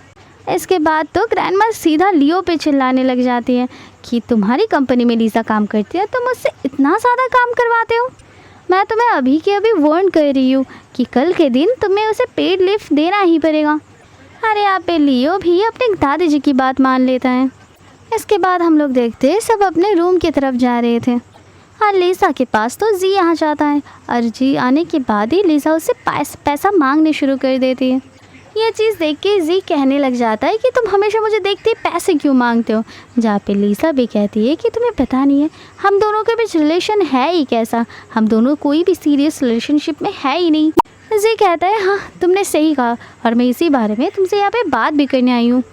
इसके बाद तो ग्रैंड माँ सीधा लियो पे चिल्लाने लग जाती है कि तुम्हारी कंपनी में लिसा काम करती है, तुम मुझसे इतना ज़्यादा काम करवाते हो। मैं तुम्हें अभी के अभी वार्न कर रही हूँ कि कल के दिन तुम्हें उसे पेड लिफ्ट देना ही पड़ेगा। अरे यहाँ पे लियो भी अपने दादी जी की बात मान लेता है। इसके बाद हम लोग देखते हैं सब अपने रूम की तरफ जा रहे थे और लिसा के पास तो जी आ जाता है और जी आने के बाद ही लिसा उससे पैसा मांगने शुरू कर देती है। ये चीज़ देख के जी कहने लग जाता है कि तुम हमेशा मुझे देखते ही पैसे क्यों मांगते हो। जहाँ पे लीसा भी कहती है कि तुम्हें पता नहीं है हम दोनों के बीच रिलेशन है ही कैसा, हम दोनों कोई भी सीरियस रिलेशनशिप में है ही नहीं। जी कहता है हाँ तुमने सही कहा और मैं इसी बारे में तुमसे यहाँ पे बात भी करने आई हूँ।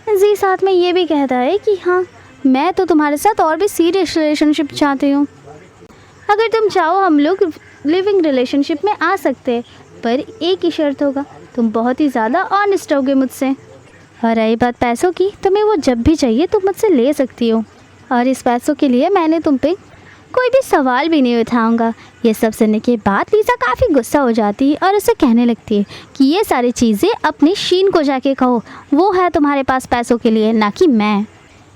जी साथ में ये भी कहता है कि हाँ मैं तो तुम्हारे साथ और भी सीरियस रिलेशनशिप चाहती हूँ, अगर तुम चाहो हम लोग लिविंग रिलेशनशिप में आ सकते हैं, पर एक ही शर्त होगा, तुम बहुत ही ज़्यादा ऑनेस्ट रहोगे मुझसे। और रही बात पैसों की, तुम्हें वो जब भी चाहिए तुम मुझसे ले सकती हो और इस पैसों के लिए मैंने तुम पे कोई भी सवाल भी नहीं उठाऊंगा। ये सब सुनने के बाद लीसा काफ़ी गुस्सा हो जाती है और उसे कहने लगती है कि ये सारी चीज़ें अपने शीन को जाके कहो, वो है तुम्हारे पास पैसों के लिए, ना कि मैं।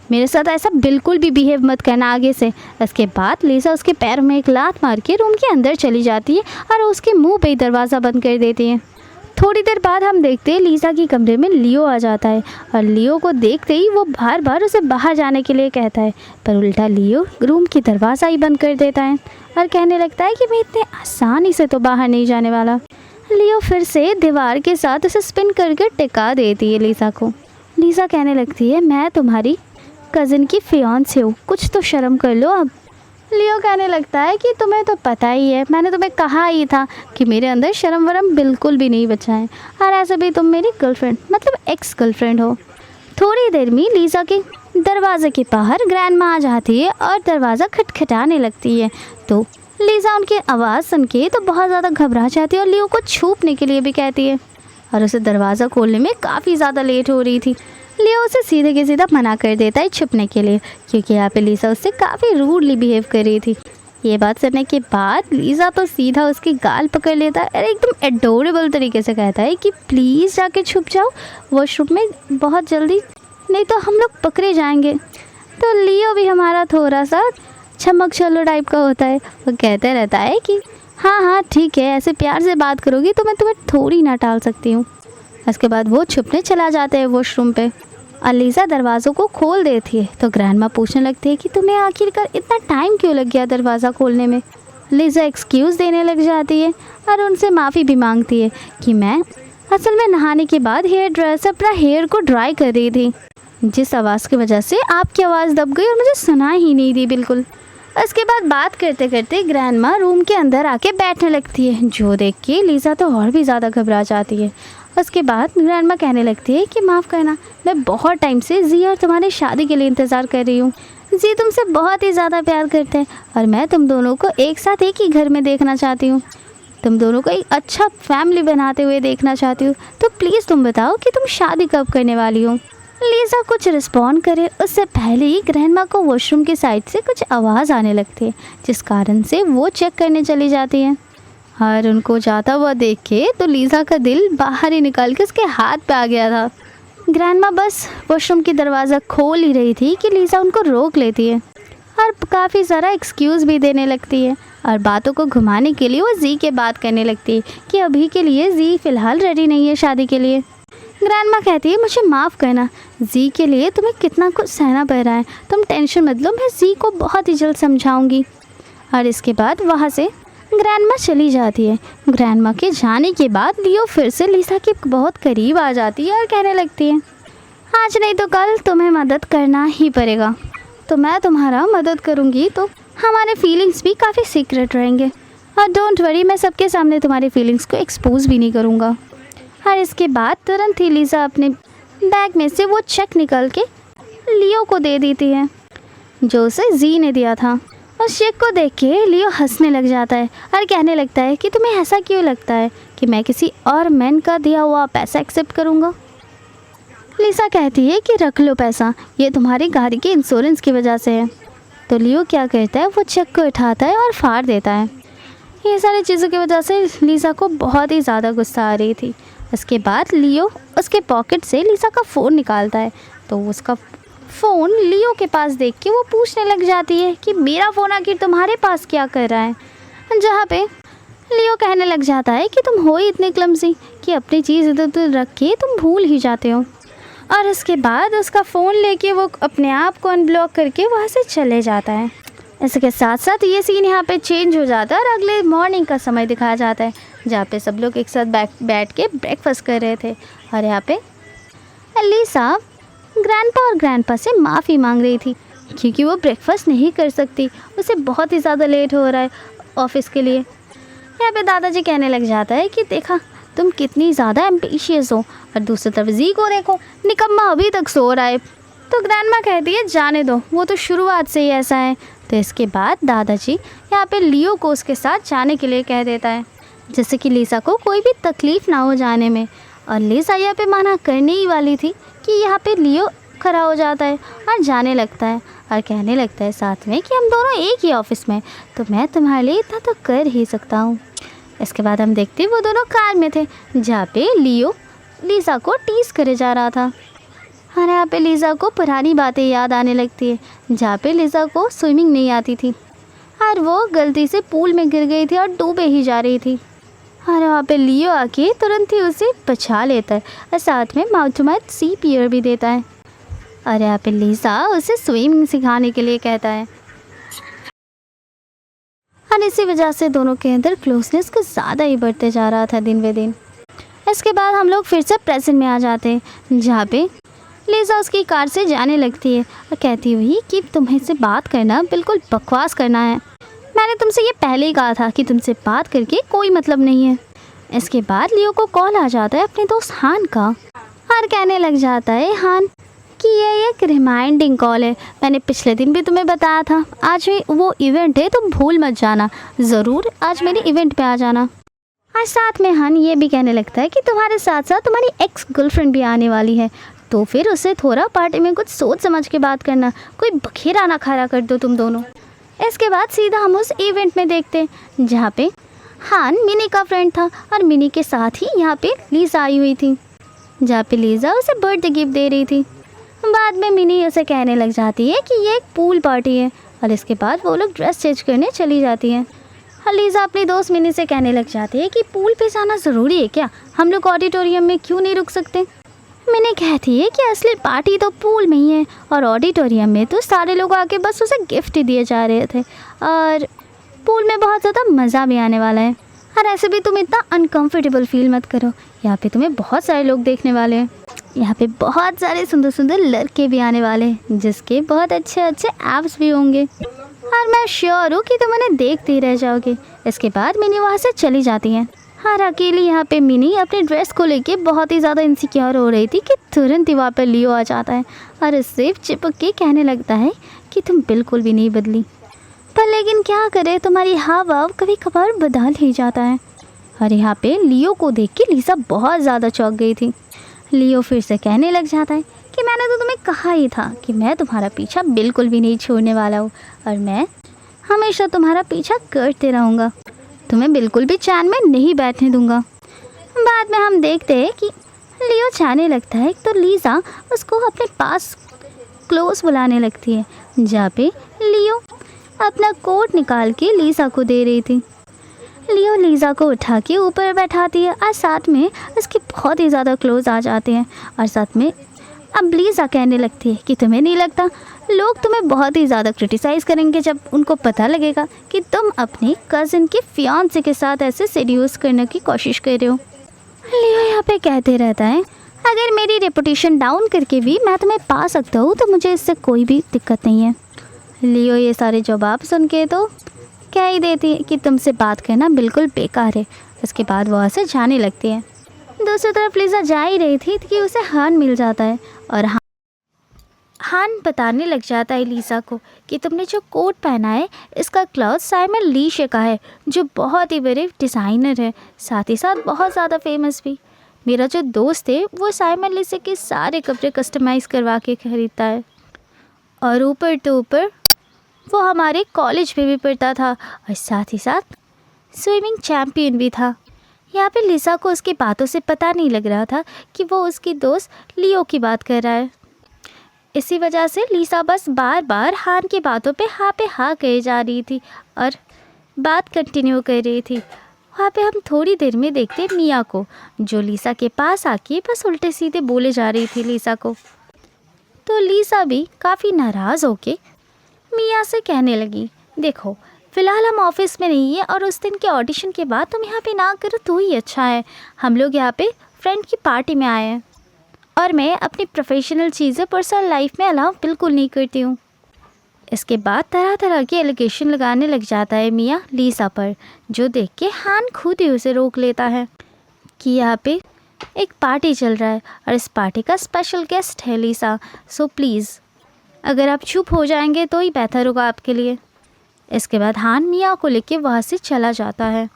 मेरे साथ ऐसा बिल्कुल भी बिहेव मत करना आगे से। इसके बाद लीसा उसके पैर में एक लात मार के रूम के अंदर चली जाती है और उसके मुंह पे ही दरवाज़ा बंद कर देती है। थोड़ी देर बाद हम देखते हैं लीसा के कमरे में लियो आ जाता है और लियो को देखते ही वो बार बार उसे बाहर जाने के लिए कहता है, पर उल्टा लियो रूम की दरवाज़ा ही बंद कर देता है और कहने लगता है कि मैं इतने आसानी से तो बाहर नहीं जाने वाला। लियो फिर से दीवार के साथ उसे स्पिन करके टिका देती है लीसा को। लीसा कहने लगती है मैं तुम्हारी कज़न की फियांसे हूँ, कुछ तो शर्म कर लो अब। लियो कहने लगता है कि तुम्हें तो पता ही है, मैंने तुम्हें कहा ही था कि मेरे अंदर शर्म वरम बिल्कुल भी नहीं बचा है और ऐसे भी तुम मेरी गर्लफ्रेंड मतलब एक्स गर्लफ्रेंड हो। थोड़ी देर में लीसा के दरवाजे के बाहर ग्रैंडमा आ जाती है और दरवाज़ा खटखटाने लगती है। तो लीसा उनकी आवाज़ सुन के तो बहुत ज़्यादा घबरा जाती है और लियो को छुपने के लिए भी कहती है और उसे दरवाज़ा खोलने में काफ़ी ज़्यादा लेट हो रही थी। लियो उसे सीधे के सीधा मना कर देता है छुपने के लिए, क्योंकि यहाँ पे लीसा उससे काफ़ी रूडली बिहेव कर रही थी। ये बात सुनने के बाद लीसा तो सीधा उसकी गाल पकड़ लेता है और एकदम एडोरेबल तरीके से कहता है कि प्लीज़ जाके छुप जाओ वॉशरूम में बहुत जल्दी, नहीं तो हम लोग पकड़े जाएंगे। तो लियो भी हमारा थोड़ा सा छमक छल्लो टाइप का होता है, वो कहता रहता है कि हाँ हाँ ठीक है, ऐसे प्यार से बात करोगी तो मैं तुम्हें थोड़ी ना टाल सकती हूँ। उसके बाद वो छुपने चला जाता है वॉशरूम पे और लीसा दरवाज़ों को खोल देती है। तो ग्रैंडमा पूछने लगती है कि तुम्हें आखिरकार इतना टाइम क्यों लग गया दरवाज़ा खोलने में। लीसा एक्सक्यूज़ देने लग जाती है और उनसे माफ़ी भी मांगती है कि मैं असल में नहाने के बाद हेयर ड्रायर से अपना हेयर को ड्राई कर रही थी, जिस आवाज़ की वजह से आपकी आवाज़ दब गई और मुझे सुना ही नहीं दी बिल्कुल। उसके बाद बात करते करते ग्रैंडमा रूम के अंदर आके बैठने लगती है, जो देख के लीसा तो और भी ज़्यादा घबरा जाती है। उसके बाद ग्रैंडमा कहने लगती है कि माफ़ करना, मैं बहुत टाइम से जी और तुम्हारी शादी के लिए इंतज़ार कर रही हूँ। जी तुमसे बहुत ही ज़्यादा प्यार करते हैं और मैं तुम दोनों को एक साथ एक ही घर में देखना चाहती हूँ, तुम दोनों को एक अच्छा फैमिली बनाते हुए देखना चाहती हूँ। तो प्लीज़ तुम बताओ कि तुम शादी कब करने वाली हो। लीसा कुछ रिस्पॉन्ड करे उससे पहले ही ग्रैंडमा को वॉशरूम की साइड से कुछ आवाज़ आने लगती है, जिस कारण से वो चेक करने चली जाती है और उनको जाता हुआ देख के तो लीसा का दिल बाहर ही निकल के उसके हाथ पे आ गया था। ग्रैंडमा बस वॉशरूम की दरवाज़ा खोल ही रही थी कि लीसा उनको रोक लेती है और काफ़ी सारा एक्सक्यूज़ भी देने लगती है और बातों को घुमाने के लिए वो जी के बात करने लगती है कि अभी के लिए जी फ़िलहाल रेडी नहीं है शादी के लिए। ग्रैंडमा कहती है मुझे माफ़ करना, जी के लिए तुम्हें कितना कुछ सहना पड़ रहा है, तुम टेंशन मत लो, मैं जी को बहुत ही जल्द समझाऊंगी। और इसके बाद वहाँ से ग्रैंडमा चली जाती है। ग्रैंडमा के जाने के बाद लियो फिर से लीसा के बहुत करीब आ जाती है और कहने लगती है आज नहीं तो कल तुम्हें मदद करना ही पड़ेगा, तो मैं तुम्हारा मदद करूँगी तो हमारे फीलिंग्स भी काफ़ी सीक्रेट रहेंगे और डोंट वरी, मैं सबके सामने तुम्हारी फीलिंग्स को एक्सपोज भी नहीं करूँगा। और इसके बाद तुरंत ही लीसा अपने बैग में से वो चेक निकल के लियो को दे देती है जो उसे जी ने दिया था। उस चेक को देख के लियो हंसने लग जाता है और कहने लगता है कि तुम्हें ऐसा क्यों लगता है कि मैं किसी और मैन का दिया हुआ पैसा एक्सेप्ट करूँगा। लीसा कहती है कि रख लो पैसा, ये तुम्हारी गाड़ी के इंश्योरेंस की वजह से है। तो लियो क्या करता है, वो चेक को उठाता है और फाड़ देता है। ये सारी चीज़ों की वजह से लीसा को बहुत ही ज़्यादा गुस्सा आ रही थी। उसके बाद लियो उसके पॉकेट से लीसा का फ़ोन निकालता है, तो उसका फ़ोन लियो के पास देख के वो पूछने लग जाती है कि मेरा फ़ोन आखिर तुम्हारे पास क्या कर रहा है। जहाँ पे लियो कहने लग जाता है कि तुम हो ही इतने क्लमसी कि अपनी चीज़ इधर उधर रख के तुम भूल ही जाते हो। और उसके बाद उसका फ़ोन लेके वो अपने आप को अनब्लॉक करके वहाँ से चले जाता है। इसके साथ साथ ये सीन यहाँ पे चेंज हो जाता है और अगले मॉर्निंग का समय दिखाया जाता है, जहाँ पे सब लोग एक साथ बैठ के ब्रेकफास्ट कर रहे थे। और यहाँ पे लिसा ग्रैंडपा और ग्रैंडपा से माफ़ी मांग रही थी क्योंकि वो ब्रेकफास्ट नहीं कर सकती, उसे बहुत ही ज़्यादा लेट हो रहा है ऑफिस के लिए। यहाँ पे दादाजी कहने लग जाता है कि देखा तुम कितनी ज़्यादा एम्बिशियस हो, और दूसरी तरफ जी को देखो, निकम्मा अभी तक सो रहा है। तो ग्रैंडमा कहती है जाने दो, वो तो शुरुआत से ही ऐसा है। तो इसके बाद दादाजी यहाँ पे लियो को उसके साथ जाने के लिए कह देता है, जैसे कि लिसा को कोई भी तकलीफ़ ना हो जाने में। और लिसा यहाँ पे मना करने ही वाली थी कि यहाँ पे लियो खड़ा हो जाता है और जाने लगता है और कहने लगता है साथ में कि हम दोनों एक ही ऑफिस में, तो मैं तुम्हारे लिए इतना तो कर ही सकता हूँ। इसके बाद हम देखते वो दोनों कार में थे, जहाँ पे लियो लिसा को टीज़ करे जा रहा था। और यहाँ पे लिसा को पुरानी बातें याद आने लगती है, जहाँ पे लिसा को स्विमिंग नहीं आती थी और वो गलती से पूल में गिर गई थी और डूबे ही जा रही थी। और वहाँ पे लियो आके तुरंत ही उसे बचा लेता है और साथ में माउथ टू माउथ CPR भी देता है। और यहाँ पे लिसा उसे स्विमिंग सिखाने के लिए कहता है। और इसी वजह से दोनों के अंदर क्लोजनेस कुछ ज़्यादा ही बढ़ते जा रहा था दिन ब दिन। इसके बाद हम लोग फिर से प्रेजेंट में आ जाते हैं, जहाँ पे लिसा उसकी कार से जाने लगती है और कहती हुई कि तुम्हें से बात करना बिल्कुल बकवास करना है, मैंने तुमसे ये पहले ही कहा था कि तुमसे बात करके कोई मतलब नहीं है। इसके बाद लियो को कॉल आ जाता है अपने दोस्त हान का और कहने लग जाता है हान कि ये एक रिमाइंडिंग कॉल है, मैंने पिछले दिन भी तुम्हें बताया था, आज वो इवेंट है, तुम भूल मत जाना, ज़रूर आज मेरे इवेंट पे आ जाना। और साथ में हान ये भी कहने लगता है कि तुम्हारे साथ साथ तुम्हारी एक्स गर्लफ्रेंड भी आने वाली है, तो फिर उसे थोड़ा पार्टी में कुछ सोच समझ के बात करना, कोई बखेरा ना खड़ा कर दो तुम दोनों। इसके बाद सीधा हम उस इवेंट में देखते हैं, जहाँ पे हान मिनी का फ्रेंड था और मिनी के साथ ही यहाँ पे लिसा आई हुई थी, जहाँ पे लिसा उसे बर्थडे गिफ्ट दे रही थी। बाद में मिनी उसे कहने लग जाती है कि ये एक पूल पार्टी है और इसके बाद वो लोग ड्रेस चेंज करने चली जाती हैं। लिसा अपनी दोस्त मिनी से कहने लग जाती है कि पूल पे जाना ज़रूरी है क्या, हम लोग ऑडिटोरियम में क्यों नहीं रुक सकते। मिनी कहती है कि असली पार्टी तो पूल में ही है और ऑडिटोरियम में तो सारे लोग आके बस उसे गिफ्ट ही दिए जा रहे थे, और पूल में बहुत ज़्यादा मज़ा भी आने वाला है। और ऐसे भी तुम इतना अनकंफर्टेबल फील मत करो, यहाँ पे तुम्हें बहुत सारे लोग देखने वाले हैं, यहाँ पे बहुत सारे सुंदर सुंदर लड़के भी आने वाले हैं जिसके बहुत अच्छे अच्छे एब्स भी होंगे, और मैं श्योर हूँ कि तुम उन्हें देखते ही रह जाओगे। इसके बाद मिनी वहाँ से चली जाती हैं। और अकेली यहाँ पे मिनी अपने ड्रेस को लेके बहुत ही ज़्यादा इनसिक्योर हो रही थी कि तुरंत ही वहाँ पर लियो आ जाता है और उससे चिपक के कहने लगता है कि तुम बिल्कुल भी नहीं बदली, पर लेकिन क्या करे, तुम्हारी हाव भाव कभी कभार बदल ही जाता है। और यहाँ पे लियो को देख के लिसा बहुत ज़्यादा चौंक गई थी। लियो फिर से कहने लग जाता है कि मैंने तो तुम्हें कहा ही था कि मैं तुम्हारा पीछा बिल्कुल भी नहीं छोड़ने वाला हूँ और मैं हमेशा तुम्हारा पीछा करते रहूँगा, तुम्हें बिल्कुल भी चैन में नहीं बैठने दूँगा। बाद में हम देखते हैं कि लियो जाने लगता है तो लिसा उसको अपने पास क्लोज बुलाने लगती है, जहाँ पे लियो अपना कोट निकाल के लिसा को दे रही थी। लियो लिसा को उठा के ऊपर बैठाती है और साथ में उसके बहुत ही ज़्यादा क्लोज आ जाते हैं। और साथ में अब लिसा कहने लगती है कि तुम्हें नहीं लगता लोग तुम्हें बहुत ही ज़्यादा क्रिटिसाइज़ करेंगे जब उनको पता लगेगा कि तुम अपनी कज़न के फियांसे के साथ ऐसे सेड्यूस करने की कोशिश कर रहे हो। लियो यहाँ पे कहते रहता है अगर मेरी रेपुटेशन डाउन करके भी मैं तुम्हें पा सकता हूँ तो मुझे इससे कोई भी दिक्कत नहीं है। लियो ये सारे जवाब सुन के तो कह ही देती है कि तुमसे बात करना बिल्कुल बेकार है। उसके बाद वो वहाँ से जाने लगती है। दूसरी तरफ लिसा जा ही रही थी कि उसे हान मिल जाता है और हान बताने लग जाता है लिसा को कि तुमने जो कोट पहना है इसका क्लॉथ साइमन लीशे का है, जो बहुत ही बड़े डिज़ाइनर है, साथ ही साथ बहुत ज़्यादा फेमस भी। मेरा जो दोस्त है वो साइमन लीशे के सारे कपड़े कस्टमाइज़ करवा के खरीदता है और ऊपर तो ऊपर वो हमारे कॉलेज में भी पढ़ता था और साथ ही साथ स्विमिंग चैम्पियन भी था। यहाँ पे लिसा को उसकी बातों से पता नहीं लग रहा था कि वो उसकी दोस्त लियो की बात कर रहा है। इसी वजह से लिसा बस बार बार हान की बातों पे हाँ कहे जा रही थी और बात कंटिन्यू कर रही थी। वहाँ पे हम थोड़ी देर में देखते मिया को, जो लिसा के पास आके बस उल्टे सीधे बोले जा रही थी लिसा को। तो लिसा भी काफ़ी नाराज़ होके मिया से कहने लगी, देखो फ़िलहाल हम ऑफिस में नहीं है और उस दिन के ऑडिशन के बाद तुम यहाँ पे ना करो तो ही अच्छा है। हम लोग यहाँ पे फ्रेंड की पार्टी में आए हैं और मैं अपनी प्रोफेशनल चीज़ें पर्सनल लाइफ में अलाउ बिल्कुल नहीं करती हूँ। इसके बाद तरह तरह के एलिगेशन लगाने लग जाता है मिया लीसा पर, जो देख के हान खुद ही उसे रोक लेता है कि यहाँ पे एक पार्टी चल रहा है और इस पार्टी का स्पेशल गेस्ट है लीसा, सो प्लीज़ अगर आप चुप हो जाएंगे तो ही बेहतर होगा आपके लिए। इसके बाद हान मिया को लेके वहाँ से चला जाता है।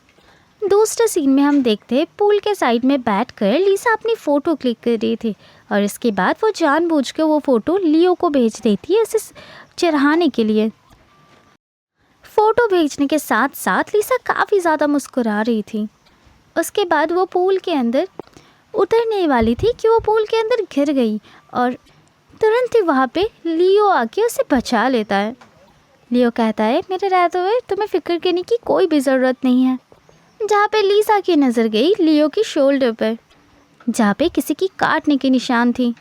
दूसरे सीन में हम देखते हैं पूल के साइड में बैठकर लीसा अपनी फ़ोटो क्लिक कर रही थी और इसके बाद वो जानबूझकर वो फ़ोटो लियो को भेज देती है उसे चिढ़ाने के लिए। फ़ोटो भेजने के साथ साथ लीसा काफ़ी ज़्यादा मुस्कुरा रही थी। उसके बाद वो पूल के अंदर उतरने वाली थी कि वो पूल के अंदर गिर गई और तुरंत ही वहाँ पे लियो आके उसे बचा लेता है। लियो कहता है मेरे रहते हुए तुम्हें फ़िक्र करने की कोई भी ज़रूरत नहीं है। जहाँ पे लीसा की नज़र गई लियो की शोल्डर पर, जहाँ पे किसी की काटने के निशान थी।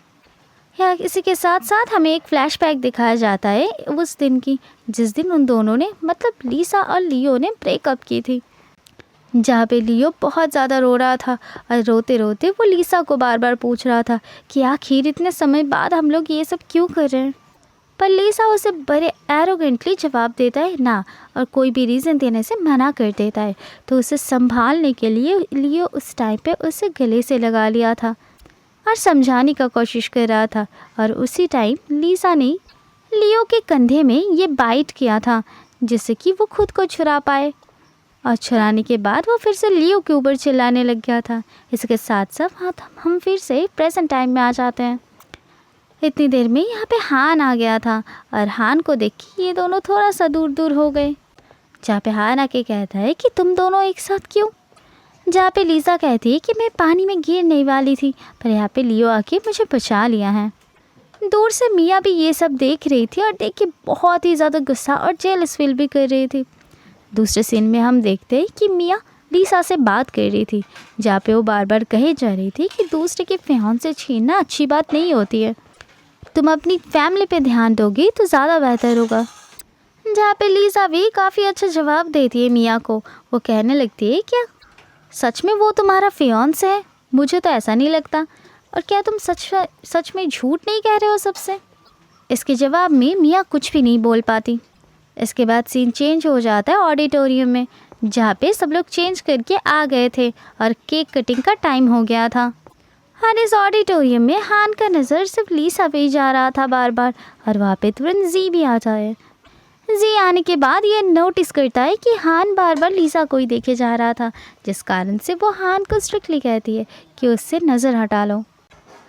या इसी के साथ साथ हमें एक फ्लैशबैक दिखाया जाता है उस दिन की जिस दिन उन दोनों ने मतलब लीसा और लियो ने ब्रेकअप की थी, जहाँ पे लियो बहुत ज़्यादा रो रहा था और रोते रोते वो लीसा को बार बार पूछ रहा था कि आखिर इतने समय बाद हम लोग ये सब क्यों कर रहे हैं। पर लीसा उसे बड़े एरोगेंटली जवाब देता है ना और कोई भी रीज़न देने से मना कर देता है। तो उसे संभालने के लिए लियो उस टाइम पे उसे गले से लगा लिया था और समझाने का कोशिश कर रहा था और उसी टाइम लीसा ने लियो के कंधे में ये बाइट किया था जिससे कि वो खुद को छुड़ा पाए और छुड़ाने के बाद वो फिर से लियो के ऊपर चिल्लाने लग गया था। इसके साथ साथ हम फिर से प्रेजेंट टाइम में आ जाते हैं। इतनी देर में यहाँ पे हान आ गया था और हान को देख के ये दोनों थोड़ा सा दूर दूर हो गए, जहाँ पे हान आके कहता है कि तुम दोनों एक साथ क्यों। जहाँ पे लीसा कहती है कि मैं पानी में गिरने वाली थी पर यहाँ पे लियो आके मुझे बचा लिया है। दूर से मिया भी ये सब देख रही थी और देख के बहुत ही ज़्यादा गुस्सा और जेलस फील भी कर रही थी। दूसरे सीन में हम देखते हैं कि मिया लीसा से बात कर रही थी, जहाँ पे वो बार बार कहे जा रही थी कि दूसरे के फियांसे छीनना अच्छी बात नहीं होती है, तुम अपनी फैमिली पे ध्यान दोगी तो ज़्यादा बेहतर होगा। जहाँ पे लीसा भी काफ़ी अच्छा जवाब देती है मिया को। वो कहने लगती है क्या सच में वो तुम्हारा फियांसे है? मुझे तो ऐसा नहीं लगता। और क्या तुम सच में झूठ नहीं कह रहे हो सबसे? इसके जवाब में मिया कुछ भी नहीं बोल पाती। इसके बाद सीन चेंज हो जाता है ऑडिटोरियम में, जहाँ पे सब लोग चेंज करके आ गए थे और केक कटिंग का टाइम हो गया था। और इस ऑडिटोरियम में हान का नज़र सिर्फ लीसा पे ही जा रहा था बार बार और वहाँ पे तुरंत जी भी आ जाए। जी आने के बाद ये नोटिस करता है कि हान बार बार लीसा को ही देखे जा रहा था, जिस कारण से वो हान को स्ट्रिक्टली कहती है कि उससे नज़र हटा लो।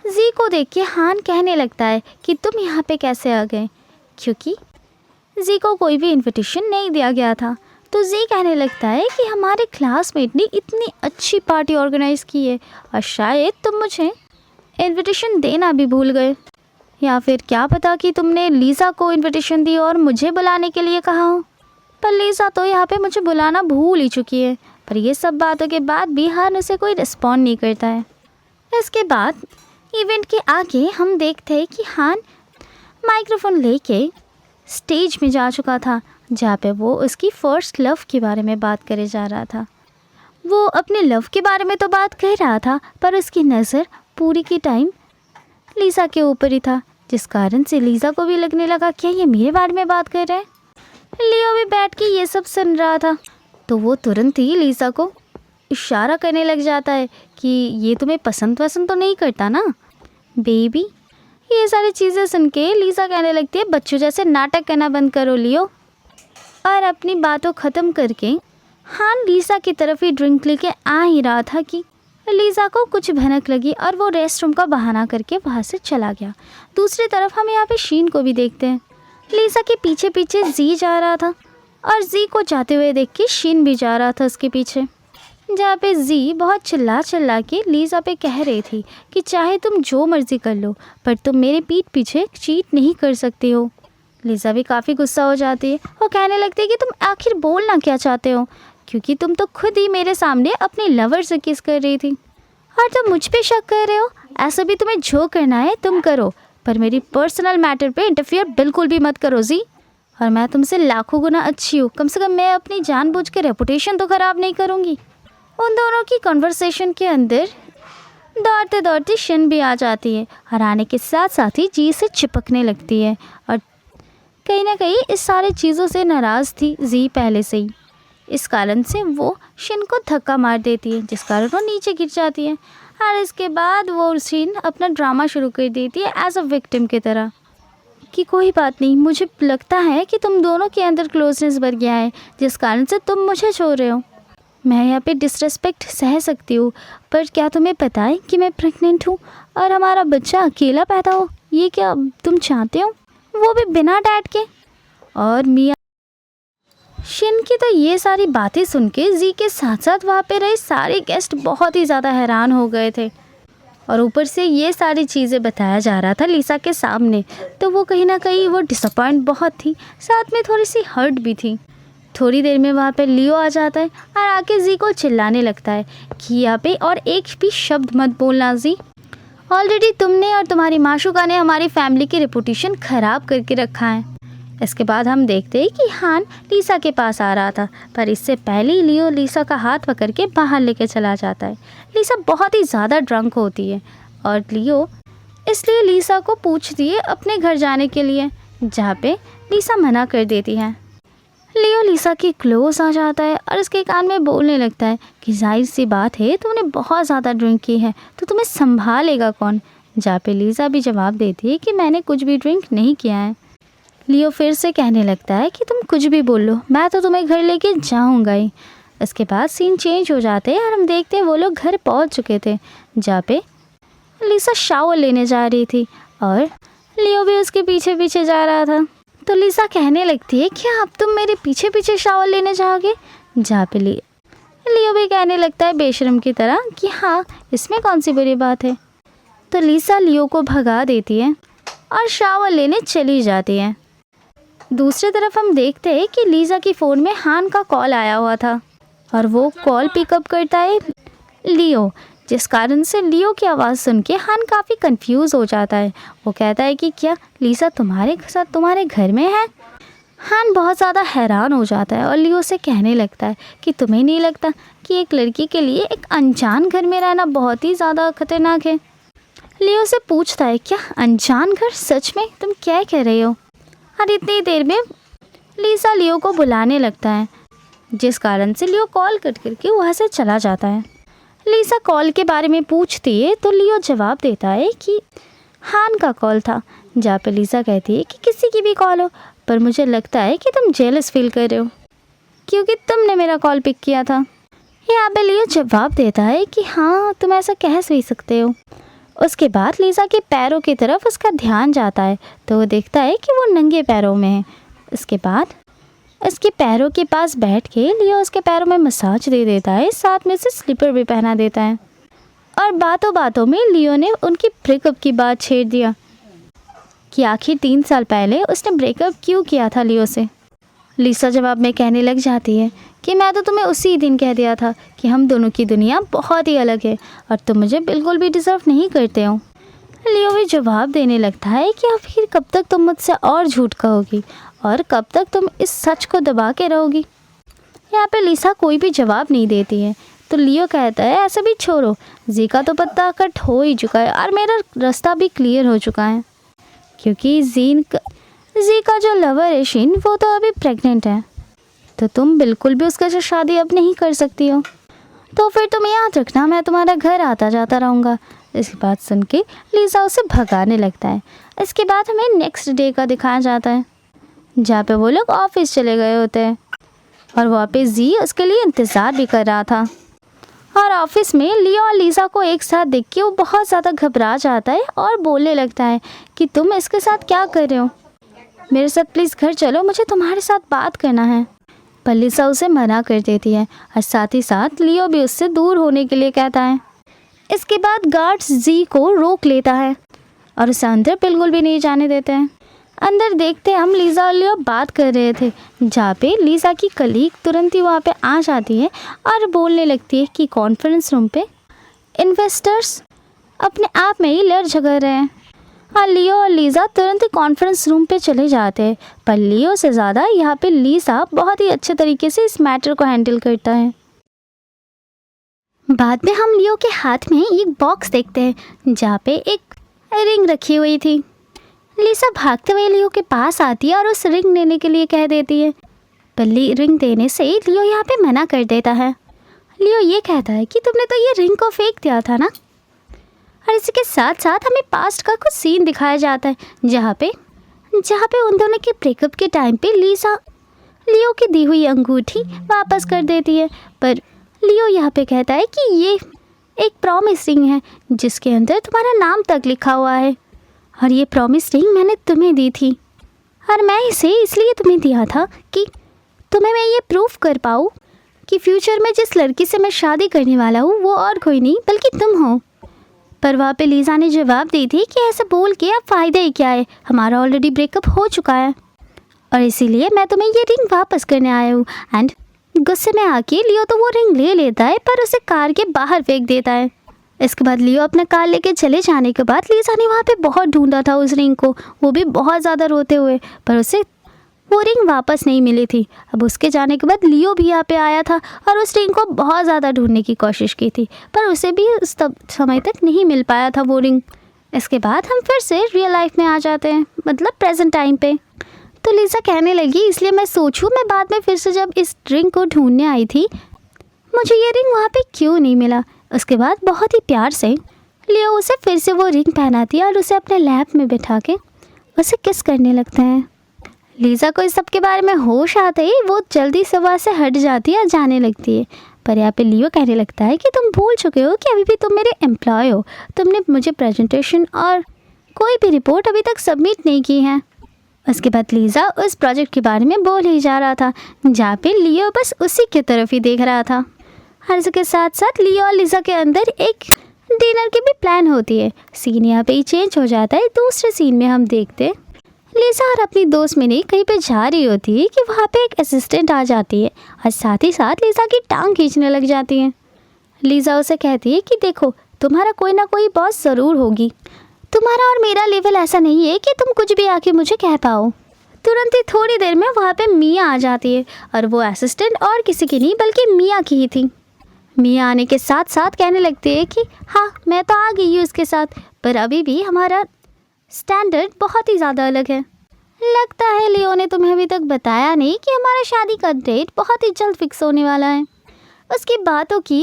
जी को देख के हान कहने लगता है कि तुम यहाँ पे कैसे आ गए, क्योंकि जी को कोई भी इन्विटेशन नहीं दिया गया था। तो जी कहने लगता है कि हमारे क्लासमेट ने इतनी अच्छी पार्टी ऑर्गेनाइज़ की है और शायद तुम मुझे इन्विटेशन देना भी भूल गए, या फिर क्या पता कि तुमने लीसा को इन्विटेशन दी और मुझे बुलाने के लिए कहा हो। पर लीसा तो यहाँ पे मुझे बुलाना भूल ही चुकी है। पर ये सब बातों के बाद भी हान उसे कोई रिस्पॉन्ड नहीं करता है। इसके बाद इवेंट के आगे हम देखते हैं कि हान माइक्रोफोन लेके स्टेज में जा चुका था, जहाँ पे वो उसकी फ़र्स्ट लव के बारे में बात करे जा रहा था। वो अपने लव के बारे में तो बात कर रहा था पर उसकी नज़र पूरी की टाइम लीसा के ऊपर ही था, जिस कारण से लीसा को भी लगने लगा क्या ये मेरे बारे में बात कर रहे हैं। लियो भी बैठ के ये सब सुन रहा था, तो वो तुरंत ही लीसा को इशारा करने लग जाता है कि ये तुम्हें पसंद तो नहीं करता ना बेबी। ये सारी चीज़ें सुन के लीसा कहने लगती है बच्चों जैसे नाटक करना बंद करो लियो। और अपनी बातों ख़त्म करके हान लीसा की तरफ ही ड्रिंक लेके आ ही रहा था कि लीसा को कुछ भनक लगी और वो रेस्टरूम का बहाना करके वहाँ से चला गया। दूसरी तरफ हम यहाँ पे शीन को भी देखते हैं। लीसा के पीछे पीछे जी जा रहा था और जी को जाते हुए देख के शीन भी जा रहा था उसके पीछे, जहाँ पे जी बहुत चिल्ला के लीसा पे कह रही थी कि चाहे तुम जो मर्ज़ी कर लो पर तुम मेरे पीठ पीछे चीट नहीं कर सकती हो। लीसा भी काफ़ी गुस्सा हो जाती है और कहने लगती है कि तुम आखिर बोलना क्या चाहते हो, क्योंकि तुम तो खुद ही मेरे सामने अपने लवर से किस कर रही थी और तुम मुझ पे शक कर रहे हो। ऐसा भी तुम्हें जो करना है तुम करो, पर मेरी पर्सनल मैटर पे इंटरफियर बिल्कुल भी मत करो जी। और मैं तुमसे लाखों गुना अच्छी हूँ, कम से कम मैं अपनी जानबूझ के रेपुटेशन तो ख़राब नहीं करूँगी। उन दोनों की कन्वर्सेशन के अंदर दौड़ते दौड़ते शिन भी आ जाती है और आने के साथ साथ ही जी से चिपकने लगती है और कहीं ना कहीं इस सारी चीज़ों से नाराज़ थी जी पहले से ही। इस कारण से वो शिन को धक्का मार देती है, जिस कारण वो नीचे गिर जाती है। और इसके बाद वो शिन अपना ड्रामा शुरू कर देती है एज अ विक्टिम की तरह कि कोई बात नहीं, मुझे लगता है कि तुम दोनों के अंदर क्लोजनेस बढ़ गया है, जिस कारण से तुम मुझे छोड़ रहे हो। मैं यहाँ पे डिसरेस्पेक्ट सह सकती हूँ, पर क्या तुम्हें पता है कि मैं प्रेग्नेंट हूँ और हमारा बच्चा अकेला पैदा हो? ये क्या तुम चाहते हो, वो भी बिना डैड के? और मिया शिन की तो ये सारी बातें सुन के जी के साथ साथ वहाँ पे रहे सारे गेस्ट बहुत ही ज़्यादा हैरान हो गए थे। और ऊपर से ये सारी चीज़ें बताया जा रहा था लिसा के सामने, तो वो कहीं ना कहीं वो डिसअपॉइंट बहुत थी, साथ में थोड़ी सी हर्ट भी थी। थोड़ी देर में वहाँ पे लियो आ जाता है और आके जी को चिल्लाने लगता है कि यहाँ पे और एक भी शब्द मत बोलना जी, ऑलरेडी तुमने और तुम्हारी माशुका ने हमारी फैमिली की रेपुटेशन ख़राब करके रखा है। इसके बाद हम देखते हैं कि हान लिसा के पास आ रहा था, पर इससे पहले ही लियो लिसा का हाथ पकड़ के बाहर लेके चला जाता है। लिसा बहुत ही ज़्यादा ड्रंक होती है और लियो इसलिए लिसा को पूछती है अपने घर जाने के लिए, जहाँ पे लिसा मना कर देती है। लियो लिसा के क्लोज आ जाता है और उसके कान में बोलने लगता है कि जाहिर सी बात है तुमने बहुत ज़्यादा ड्रिंक की है, तो तुम्हें संभालेगा कौन? जहाँ पे लिसा भी जवाब देती है कि मैंने कुछ भी ड्रिंक नहीं किया है। लियो फिर से कहने लगता है कि तुम कुछ भी बोल लो, मैं तो तुम्हें घर लेके जाऊंगा ही। इसके बाद सीन चेंज हो जाते हैं और हम देखते हैं वो लोग घर पहुंच चुके थे, जहाँ पे लिसा शावर लेने जा रही थी और लियो भी उसके पीछे पीछे जा रहा था। तो लिसा कहने लगती है कि अब तुम मेरे पीछे पीछे शावर लेने जाओगे? जहाँ पे लियो भी कहने लगता है बेशर्म की तरह कि हाँ, इसमें कौन सी बुरी बात है। तो लिसा लियो को भगा देती है और शावर लेने चली जाती है। दूसरी तरफ हम देखते हैं कि लिसा की फ़ोन में हान का कॉल आया हुआ था और वो कॉल पिकअप करता है लियो, जिस कारण से लियो की आवाज़ सुन के हान काफ़ी कंफ्यूज हो जाता है। वो कहता है कि क्या लिसा तुम्हारे साथ तुम्हारे घर में है? हान बहुत ज़्यादा हैरान हो जाता है और लियो से कहने लगता है कि तुम्हें नहीं लगता कि एक लड़की के लिए एक अनजान घर में रहना बहुत ही ज़्यादा खतरनाक है? लियो से पूछता है क्या अनजान घर? सच में तुम क्या कह रहे हो? और इतनी देर में लिसा लियो को बुलाने लगता है, जिस कारण से लियो कॉल कट करके वहाँ से चला जाता है। लिसा कॉल के बारे में पूछती है तो लियो जवाब देता है कि हान का कॉल था, जहाँ पे लिसा कहती है कि किसी की भी कॉल हो, पर मुझे लगता है कि तुम जेलस फील कर रहे हो क्योंकि तुमने मेरा कॉल पिक किया था। यहाँ पे लियो जवाब देता है कि हाँ, तुम ऐसा कह भी सकते हो। उसके बाद लिसा के पैरों की तरफ उसका ध्यान जाता है तो वो देखता है कि वो नंगे पैरों में है। इसके बाद उसके पैरों के पास बैठ के लियो उसके पैरों में मसाज दे देता है, साथ में से स्लीपर भी पहना देता है। और बातों बातों में लियो ने उनकी ब्रेकअप की बात छेड़ दिया कि आखिर 3 साल पहले उसने ब्रेकअप क्यों किया था लियो से। लिसा जवाब में कहने लग जाती है कि मैं तो तुम्हें उसी दिन कह दिया था कि हम दोनों की दुनिया बहुत ही अलग है और तुम मुझे बिल्कुल भी डिज़र्व नहीं करते हो। लियो भी जवाब देने लगता है कि अब फिर कब तक तुम मुझसे और झूठ कहोगी और कब तक तुम इस सच को दबा के रहोगी। यहाँ पे लिसा कोई भी जवाब नहीं देती है तो लियो कहता है ऐसे भी छोड़ो, जी का तो पत्ता कट हो ही चुका है और मेरा रास्ता भी क्लियर हो चुका है, क्योंकि जी का जो लवर है शिन वो तो अभी प्रेग्नेंट है, तो तुम बिल्कुल भी उसके साथ शादी अब नहीं कर सकती हो। तो फिर तुम याद रखना मैं तुम्हारा घर आता जाता रहूँगा। इसकी बात सुन के लिसा उसे भगाने लगता है। इसके बाद हमें नेक्स्ट डे का दिखाया जाता है, जहाँ पे वो लोग ऑफिस चले गए होते हैं और वहाँ पे जी उसके लिए इंतज़ार भी कर रहा था। और ऑफिस में लियो और लिसा को एक साथ देख के वो बहुत ज़्यादा घबरा जाता है और बोलने लगता है कि तुम इसके साथ क्या कर रहे हो, मेरे साथ प्लीज़ घर चलो, मुझे तुम्हारे साथ बात करना है। पर लिसा उसे मना कर देती है और साथ ही साथ लियो भी उससे दूर होने के लिए कहता है। इसके बाद गार्ड्स जी को रोक लेता है और उसे अंदर बिल्कुल भी नहीं जाने देते हैं। अंदर देखते हम लिसा और लियो बात कर रहे थे, जहाँ पे लिसा की कलीग तुरंत ही वहाँ पे आ जाती है और बोलने लगती है कि कॉन्फ्रेंस रूम पे इन्वेस्टर्स अपने आप में ही लड़ झगड़ रहे हैं और लियो और लीज़ा तुरंत ही कॉन्फ्रेंस रूम पे चले जाते हैं। पर लियो से ज़्यादा यहाँ पे लीज़ा बहुत ही अच्छे तरीके से इस मैटर को हैंडल करता है। बाद में हम लियो के हाथ में एक बॉक्स देखते हैं जहाँ पे एक रिंग रखी हुई थी। लीज़ा भागते हुए लियो के पास आती है और उस रिंग लेने के लिए कह देती है, पर रिंग देने से लियो यहाँ पे मना कर देता है। लियो ये कहता है कि तुमने तो ये रिंग को फेंक दिया था ना। और इसी के साथ साथ हमें पास्ट का कुछ सीन दिखाया जाता है जहाँ पे उन दोनों के ब्रेकअप के टाइम पे लीज़ा लियो की दी हुई अंगूठी वापस कर देती है। पर लियो यहाँ पे कहता है कि ये एक प्रॉमिस रिंग है जिसके अंदर तुम्हारा नाम तक लिखा हुआ है, और ये प्रॉमिस रिंग मैंने तुम्हें दी थी, और मैं इसे इसलिए तुम्हें दिया था कि तुम्हें मैं ये प्रूफ कर पाऊँ कि फ्यूचर में जिस लड़की से मैं शादी करने वाला हूँ वो और कोई नहीं बल्कि तुम हो। पर वहाँ पे लीज़ा ने जवाब दी थी कि ऐसा बोल के अब फ़ायदा ही क्या है, हमारा ऑलरेडी ब्रेकअप हो चुका है, और इसीलिए मैं तुम्हें ये रिंग वापस करने आया हूँ। एंड गुस्से में आके लियो तो वो रिंग ले लेता है पर उसे कार के बाहर फेंक देता है। इसके बाद लियो अपना कार लेके चले जाने के बाद लीज़ा ने वहाँ पे बहुत ढूंढा था उस रिंग को, वो भी बहुत ज़्यादा रोते हुए, पर उसे वो रिंग वापस नहीं मिली थी। अब उसके जाने के बाद लियो भी यहाँ पे आया था और उस रिंग को बहुत ज़्यादा ढूंढने की कोशिश की थी, पर उसे भी उस समय तक नहीं मिल पाया था वो रिंग। इसके बाद हम फिर से रियल लाइफ में आ जाते हैं, मतलब प्रेजेंट टाइम पे। तो लीज़ा कहने लगी, इसलिए मैं सोचूं मैं बाद में फिर से जब इस रिंग को ढूंढने आई थी मुझे ये रिंग वहाँ पे क्यों नहीं मिला। उसके बाद बहुत ही प्यार से लियो उसे फिर से वो रिंग पहनाती है और उसे अपने लैप में बिठा के उसे किस करने लगते हैं। लीज़ा को इस सब के बारे में होश आते ही वो जल्दी से वहाँ से हट जाती है और जाने लगती है। पर यहाँ पे लियो कहने लगता है कि तुम भूल चुके हो कि अभी भी तुम मेरे एम्प्लॉय हो, तुमने मुझे प्रेजेंटेशन और कोई भी रिपोर्ट अभी तक सबमिट नहीं की है। उसके बाद लीज़ा उस प्रोजेक्ट के बारे में बोल ही जा रहा था जहाँ पे लियो बस उसी की तरफ ही देख रहा था। और इसके साथ साथ लियो और लीज़ा के अंदर एक डिनर की भी प्लान होती है। सीन यहाँ पे ही चेंज हो जाता है। दूसरे सीन में हम देखते लीज़ा और अपनी दोस्त मिनी कहीं पे जा रही होती है कि वहाँ पे एक असिस्टेंट आ जाती है और साथ ही साथ लीज़ा की टांग खींचने लग जाती है। लीज़ा उसे कहती है कि देखो तुम्हारा कोई ना कोई बॉस ज़रूर होगी, तुम्हारा और मेरा लेवल ऐसा नहीं है कि तुम कुछ भी आके मुझे कह पाओ। तुरंत ही थोड़ी देर में वहाँ पे मिया आ जाती है और वो असिस्टेंट और किसी की नहीं बल्कि मिया की ही थी। मिया आने के साथ साथ कहने लगती है कि हाँ मैं तो आ गई हूँ इसके साथ, पर अभी भी हमारा स्टैंडर्ड बहुत ही ज़्यादा अलग है। लगता है लियो ने तुम्हें अभी तक बताया नहीं कि हमारा शादी का डेट बहुत ही जल्द फिक्स होने वाला है। उसकी बातों की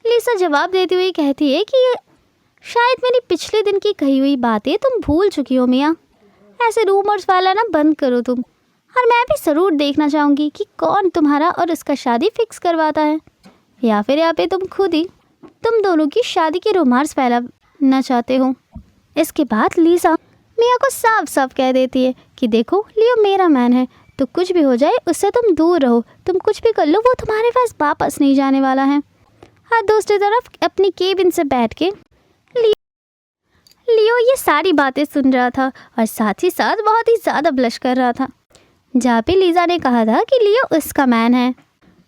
लीज़ा जवाब देती हुई कहती है कि शायद मेरी पिछले दिन की कही हुई बातें तुम भूल चुकी हो मिया, ऐसे रूमर्स वाला ना बंद करो तुम, और मैं भी ज़रूर देखना चाहूँगी कि कौन तुम्हारा और उसका शादी फिक्स करवाता है, या फिर यहाँ पे तुम खुद ही तुम दोनों की शादी के रूमर्स फैलाना चाहते हो। इसके बाद लीज़ा मिया को साफ साफ कह देती है कि देखो लियो मेरा मैन है, तो कुछ भी हो जाए उससे तुम दूर रहो, तुम कुछ भी कर लो वो तुम्हारे पास वापस नहीं जाने वाला है। और दूसरी तरफ अपनी केबिन से बैठ के लियो ये सारी बातें सुन रहा था और साथ ही साथ बहुत ही ज़्यादा ब्लश कर रहा था, जहाँ पे लीज़ा ने कहा था कि लियो उसका मैन है।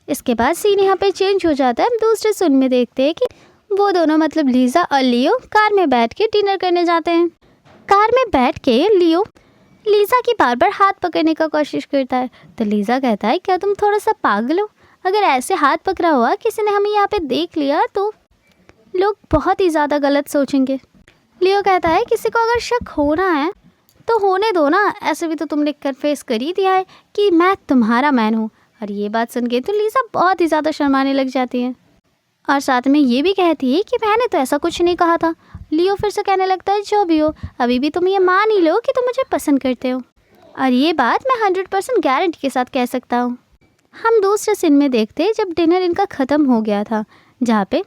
इसके बाद सीन यहाँ पे चेंज हो जाता है। हम दूसरे सीन में देखते हैं कि वो दोनों मतलब लीज़ा और लियो कार में बैठ के डिनर करने जाते हैं। कार में बैठ के लियो लीज़ा की बार बार हाथ पकड़ने का कोशिश करता है, तो लीज़ा कहता है क्या तुम थोड़ा सा पागल हो, अगर ऐसे हाथ पकड़ा हुआ किसी ने हमें यहाँ पे देख लिया तो लोग बहुत ही ज़्यादा गलत सोचेंगे। लियो कहता है किसी को अगर शक होना है तो होने दो ना, ऐसे भी तो तुमने कन्फेस कर ही दिया है कि मैं तुम्हारा मैन हूँ। और ये बात सुन के तो लीज़ा बहुत ही ज़्यादा शर्माने लग जाती है और साथ में ये भी कहती है कि मैंने तो ऐसा कुछ नहीं कहा था। लियो फिर से कहने लगता है जो भी हो अभी भी तुम ये मान ही लो कि तुम मुझे पसंद करते हो, और ये बात मैं 100% गारंटी के साथ कह सकता हूँ। हम दूसरे सीन में देखते जब डिनर इनका ख़त्म हो गया था, जहाँ पे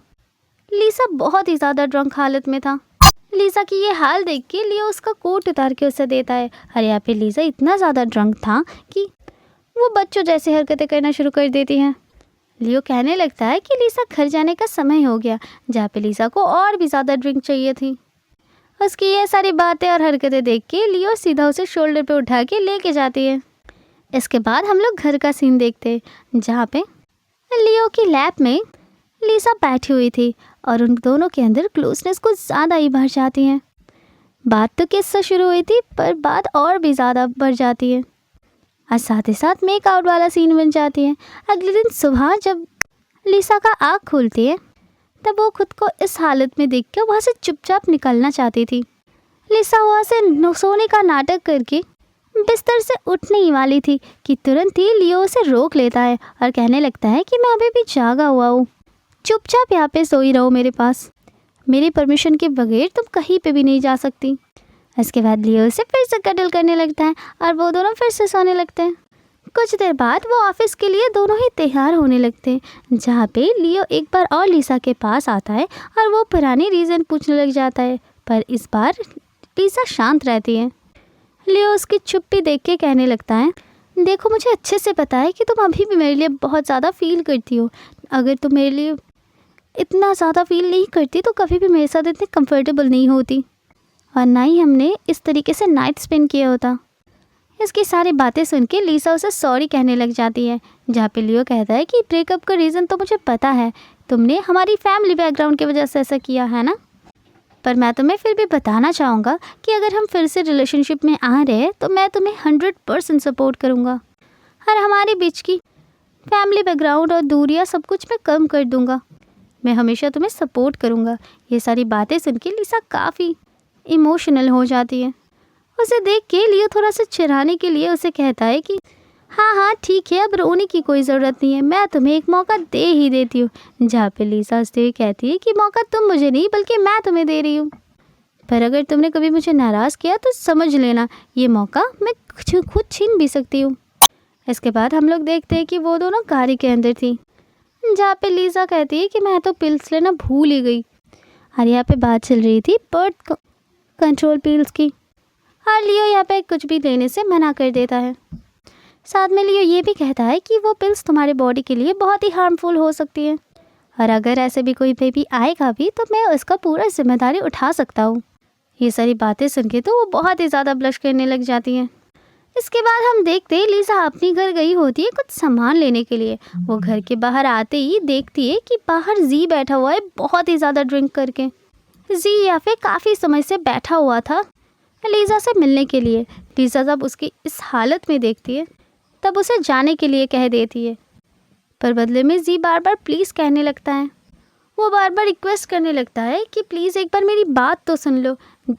लीज़ा बहुत ही ज़्यादा ड्रंक हालत में था। लीज़ा की ये हाल देख के लियो उसका कोट उतार के उसे देता है, और यहाँ पे लीज़ा इतना ज़्यादा ड्रंक था कि वो बच्चों जैसी हरकतें करना शुरू कर देती हैं। लियो कहने लगता है कि लीज़ा घर जाने का समय हो गया, जहाँ पे लीज़ा को और भी ज़्यादा ड्रिंक चाहिए थी। उसकी ये सारी बातें और हरकतें देख के लियो सीधा उसे शोल्डर पे उठा के लेके जाती है। इसके बाद हम लोग घर का सीन देखते हैं, जहाँ पे लियो की लैब में लीज़ा बैठी हुई थी और उन दोनों के अंदर क्लोजनेस कुछ ज़्यादा ही बढ़ जाती है। बात तो किससे शुरू हुई थी, पर बात और भी ज़्यादा बढ़ जाती है और साथ ही साथ मेकआउट वाला सीन बन जाती है। अगले दिन सुबह जब लिसा का आँख खुलती है तब वो खुद को इस हालत में देख कर वहाँ से चुपचाप निकलना चाहती थी। लिसा वहाँ से सोने का नाटक करके बिस्तर से उठने ही वाली थी कि तुरंत ही लियो उसे रोक लेता है और कहने लगता है कि मैं अभी भी जागा हुआ हूँ, चुपचाप यहाँ पे सोई रहो मेरे पास, मेरी परमिशन के बगैर तुम कहीं पे भी नहीं जा सकती। इसके बाद लियो उसे फिर से कटल करने लगता है और वो दोनों फिर से सोने लगते हैं। कुछ देर बाद वो ऑफिस के लिए दोनों ही तैयार होने लगते हैं, जहाँ पे लियो एक बार और लिसा के पास आता है और वो पुरानी रीज़न पूछने लग जाता है, पर इस बार लिसा शांत रहती है। लियो उसकी चुप्पी देख के कहने लगता है, देखो मुझे अच्छे से पता है कि तुम अभी भी मेरे लिए बहुत ज़्यादा फील करती हो। अगर तुम मेरे लिए इतना ज़्यादा फील नहीं करती तो कभी भी मेरे साथ इतनी कंफर्टेबल नहीं होती और ना ही हमने इस तरीके से नाइट स्पेंड किया होता। इसकी सारी बातें सुन के लिसा उसे सॉरी कहने लग जाती है, जहाँ पे लियो कहता है कि ब्रेकअप का रीज़न तो मुझे पता है, तुमने हमारी फैमिली बैकग्राउंड की वजह से ऐसा किया है ना, पर मैं तुम्हें फिर भी बताना चाहूँगा कि अगर हम फिर से रिलेशनशिप में आ रहे तो मैं तुम्हें 100% सपोर्ट करूँगा और हमारे बीच की फैमिली बैकग्राउंड और दूरियाँ सब कुछ मैं कम कर दूँगा, मैं हमेशा तुम्हें सपोर्ट करूँगा। ये सारी बातें सुन के लिसा काफ़ी इमोशनल हो जाती है। उसे देख के लियो थोड़ा सा चिढ़ाने के लिए उसे कहता है कि हाँ हाँ ठीक है, अब रोने की कोई ज़रूरत नहीं है, मैं तुम्हें एक मौका दे ही देती हूँ। जहाँ पे लिसा हंसते हुए कहती है कि मौका तुम मुझे नहीं बल्कि मैं तुम्हें दे रही हूँ, पर अगर तुमने कभी मुझे नाराज़ किया तो समझ लेना ये मौका मैं खुद छीन भी सकती हूँ। इसके बाद हम लोग देखते हैं कि वो दोनों गाड़ी के अंदर थी, जहाँ पे लिसा कहती है कि मैं तो पिल्स लेना भूल ही गई, और यहाँ पे बात चल रही थी बर्थ कंट्रोल पिल्स की, और लियो यहाँ पे कुछ भी लेने से मना कर देता है। साथ में लियो ये भी कहता है कि वो पिल्स तुम्हारे बॉडी के लिए बहुत ही हार्मफुल हो सकती है और अगर ऐसे भी कोई बेबी आएगा भी तो मैं उसका पूरा जिम्मेदारी उठा सकता हूँ। ये सारी बातें सुन के तो वो बहुत ही ज़्यादा ब्लश करने लग जाती हैं। इसके बाद हम देखते हैं लिसा अपनी घर गई होती है कुछ सामान लेने के लिए। वो घर के बाहर आते ही देखती है कि बाहर जी बैठा हुआ है बहुत ही ज़्यादा ड्रिंक करके। जी यहाँ पे काफ़ी समय से बैठा हुआ था लिसा से मिलने के लिए। लिसा जब उसकी इस हालत में देखती है तब उसे जाने के लिए कह देती है, पर बदले में जी बार बार प्लीज़ कहने लगता है। वो बार बार रिक्वेस्ट करने लगता है कि प्लीज़ एक बार मेरी बात तो सुन लो।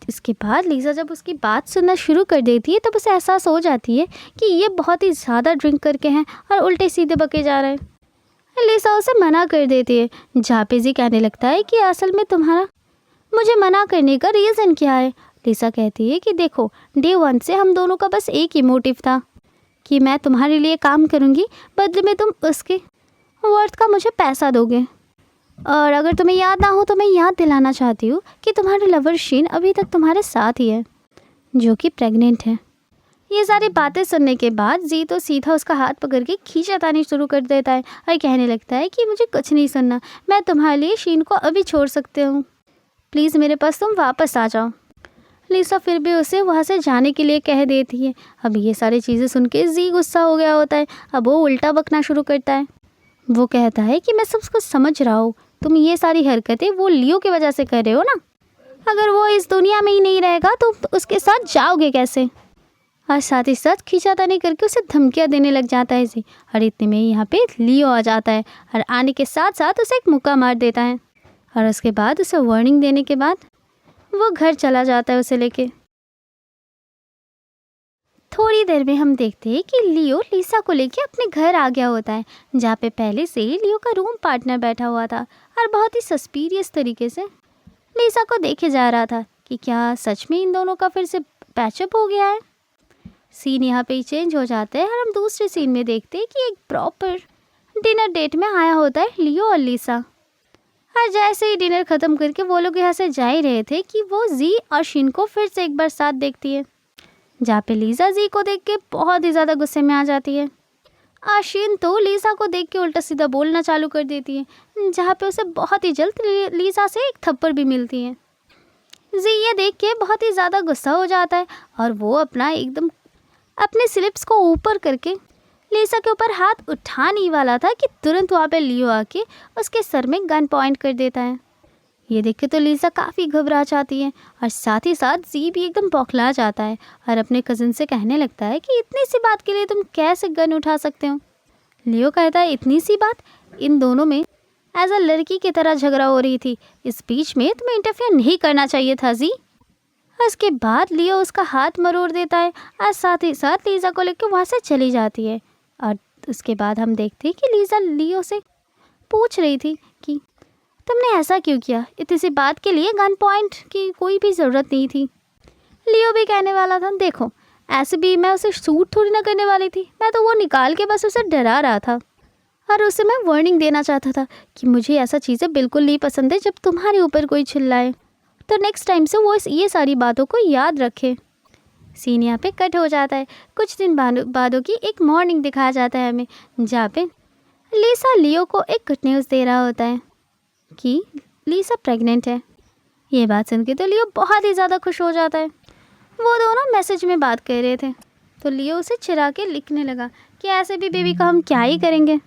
इसके बाद लिसा जब उसकी बात सुनना शुरू कर देती है तब उसे एहसास हो जाती है कि ये बहुत ही ज़्यादा ड्रिंक करके हैं और उल्टे सीधे बके जा रहे हैं। लिसा उसे मना कर देती है, जहाँ पे जी कहने लगता है कि असल में तुम्हारा मुझे मना करने का रीज़न क्या है। लिसा कहती है कि देखो डे 1 से हम दोनों का बस एक ही मोटिव था कि मैं तुम्हारे लिए काम करूँगी, बदले में तुम उसके वर्थ का मुझे पैसा दोगे। और अगर तुम्हें याद ना हो तो मैं याद दिलाना चाहती हूँ कि तुम्हारे लवर शीन अभी तक तुम्हारे साथ ही है, जो कि प्रेग्नेंट है। ये सारी बातें सुनने के बाद जी तो सीधा उसका हाथ पकड़ के खींचातानी शुरू कर देता है और कहने लगता है कि मुझे कुछ नहीं सुनना, मैं तुम्हारे लिए शीन को अभी छोड़ सकती हूँ, प्लीज़ मेरे पास तुम वापस आ जाओ। लिसा फिर भी उसे वहाँ से जाने के लिए कह देती है। अब ये सारी चीज़ें सुन के जी गुस्सा हो गया होता है। अब वो उल्टा बकना शुरू करता है। वो कहता है कि मैं सब कुछ समझ रहा हूँ, तुम ये सारी हरकतें वो लियो की वजह से कर रहे हो ना, अगर वो इस दुनिया में ही नहीं रहेगा तो उसके साथ जाओगे कैसे। और साथ ही साथ खींचातानी करके उसे धमकियाँ देने लग जाता है जी। और इतने में यहाँ पे लियो आ जाता है और आने के साथ साथ उसे एक मुक्का मार देता है और उसके बाद उसे वार्निंग देने के बाद वो घर चला जाता है उसे लेके। थोड़ी देर में हम देखते हैं कि लियो लिसा को लेके अपने घर आ गया होता है, जहाँ पे पहले से ही लियो का रूम पार्टनर बैठा हुआ था और बहुत ही सस्पिरियस तरीके से लिसा को देखे जा रहा था कि क्या सच में इन दोनों का फिर से पैचअप हो गया है। सीन यहाँ पे चेंज हो जाता है और हम दूसरे सीन में देखते हैं कि एक प्रॉपर डिनर डेट में आया होता है लियो और लिसा। और जैसे ही डिनर ख़त्म करके वो लोग यहाँ से जा ही रहे थे कि वो जी और शीन को फिर से एक बार साथ देखती है, जहाँ पे लिसा जी को देख के बहुत ही ज़्यादा गुस्से में आ जाती है। शीन तो लिसा को देख के उल्टा सीधा बोलना चालू कर देती है, जहाँ पे उसे बहुत ही जल्द लिसा से एक थप्पड़ भी मिलती है। जी ये देख के बहुत ही ज़्यादा गुस्सा हो जाता है और वो अपने स्लिप्स को ऊपर करके लिसा के ऊपर हाथ उठाने ही वाला था कि तुरंत वहाँ पे लियो आके उसके सर में गन पॉइंट कर देता है। ये देख के तो लीसा काफ़ी घबरा जाती है और साथ ही साथ जी भी एकदम बौखला जाता है और अपने कज़न से कहने लगता है कि इतनी सी बात के लिए तुम कैसे गन उठा सकते हो। लियो कहता है इतनी सी बात, इन दोनों में एज अ लड़की की तरह झगड़ा हो रही थी, इस बीच में तुम्हें इंटरफेयर नहीं करना चाहिए था जी। उसके बाद लियो उसका हाथ मरोड़ देता है और साथ ही साथ लीसा को लेकर वहाँ से चली जाती है। और उसके बाद हम देखते हैं कि लीसा लियो से पूछ रही थी कि तुमने ऐसा क्यों किया, इतनी सी बात के लिए गन पॉइंट की कोई भी ज़रूरत नहीं थी। लियो भी कहने वाला था देखो ऐसे भी मैं उसे शूट थोड़ी ना करने वाली थी, मैं तो वो निकाल के बस उसे डरा रहा था और उसे मैं वार्निंग देना चाहता था कि मुझे ऐसा चीज़ें बिल्कुल नहीं पसंद है जब तुम्हारे ऊपर कोई चिल्लाए, तो नेक्स्ट टाइम से वो ये सारी बातों को याद रखे। सीन यहाँ पे कट हो जाता है। कुछ दिन बादों की एक मॉर्निंग दिखाया जाता है हमें, जहाँ पे लीसा लियो को एक गुड न्यूज़ दे रहा होता है कि लीसा प्रेग्नेंट है। ये बात सुन के तो लियो बहुत ही ज़्यादा खुश हो जाता है। वो दोनों मैसेज में बात कर रहे थे तो लियो उसे चिढ़ा के लिखने लगा कि ऐसे भी बेबी का हम क्या ही करेंगे,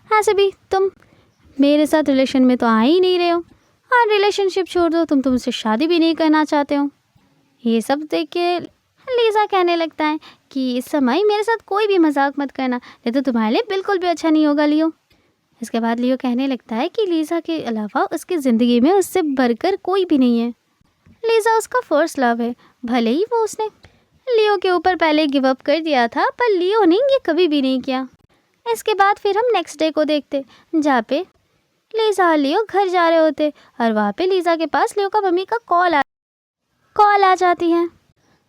ऐसे भी तुम मेरे साथ रिलेशन में तो आ ही नहीं रहे हो और रिलेशनशिप छोड़ दो, तुम मुझसे शादी भी नहीं करना चाहते हो। ये सब देख के लीसा कहने लगता है कि इस समय मेरे साथ कोई भी मजाक मत करना, ये तो तुम्हारे लिए बिल्कुल भी अच्छा नहीं होगा लियो। इसके बाद लियो कहने लगता है कि लीसा के अलावा उसकी ज़िंदगी में उससे बढ़कर कोई भी नहीं है। लीसा उसका फर्स्ट लव है, भले ही वो उसने लियो के ऊपर पहले गिव अप कर दिया था, पर लियो ने ये कभी भी नहीं किया। इसके बाद फिर हम नेक्स्ट डे को देखते जहाँ पे लीसा और लियो घर जा रहे होते और वहाँ पे लीसा के पास लियो का मम्मी का कॉल आ जाती है।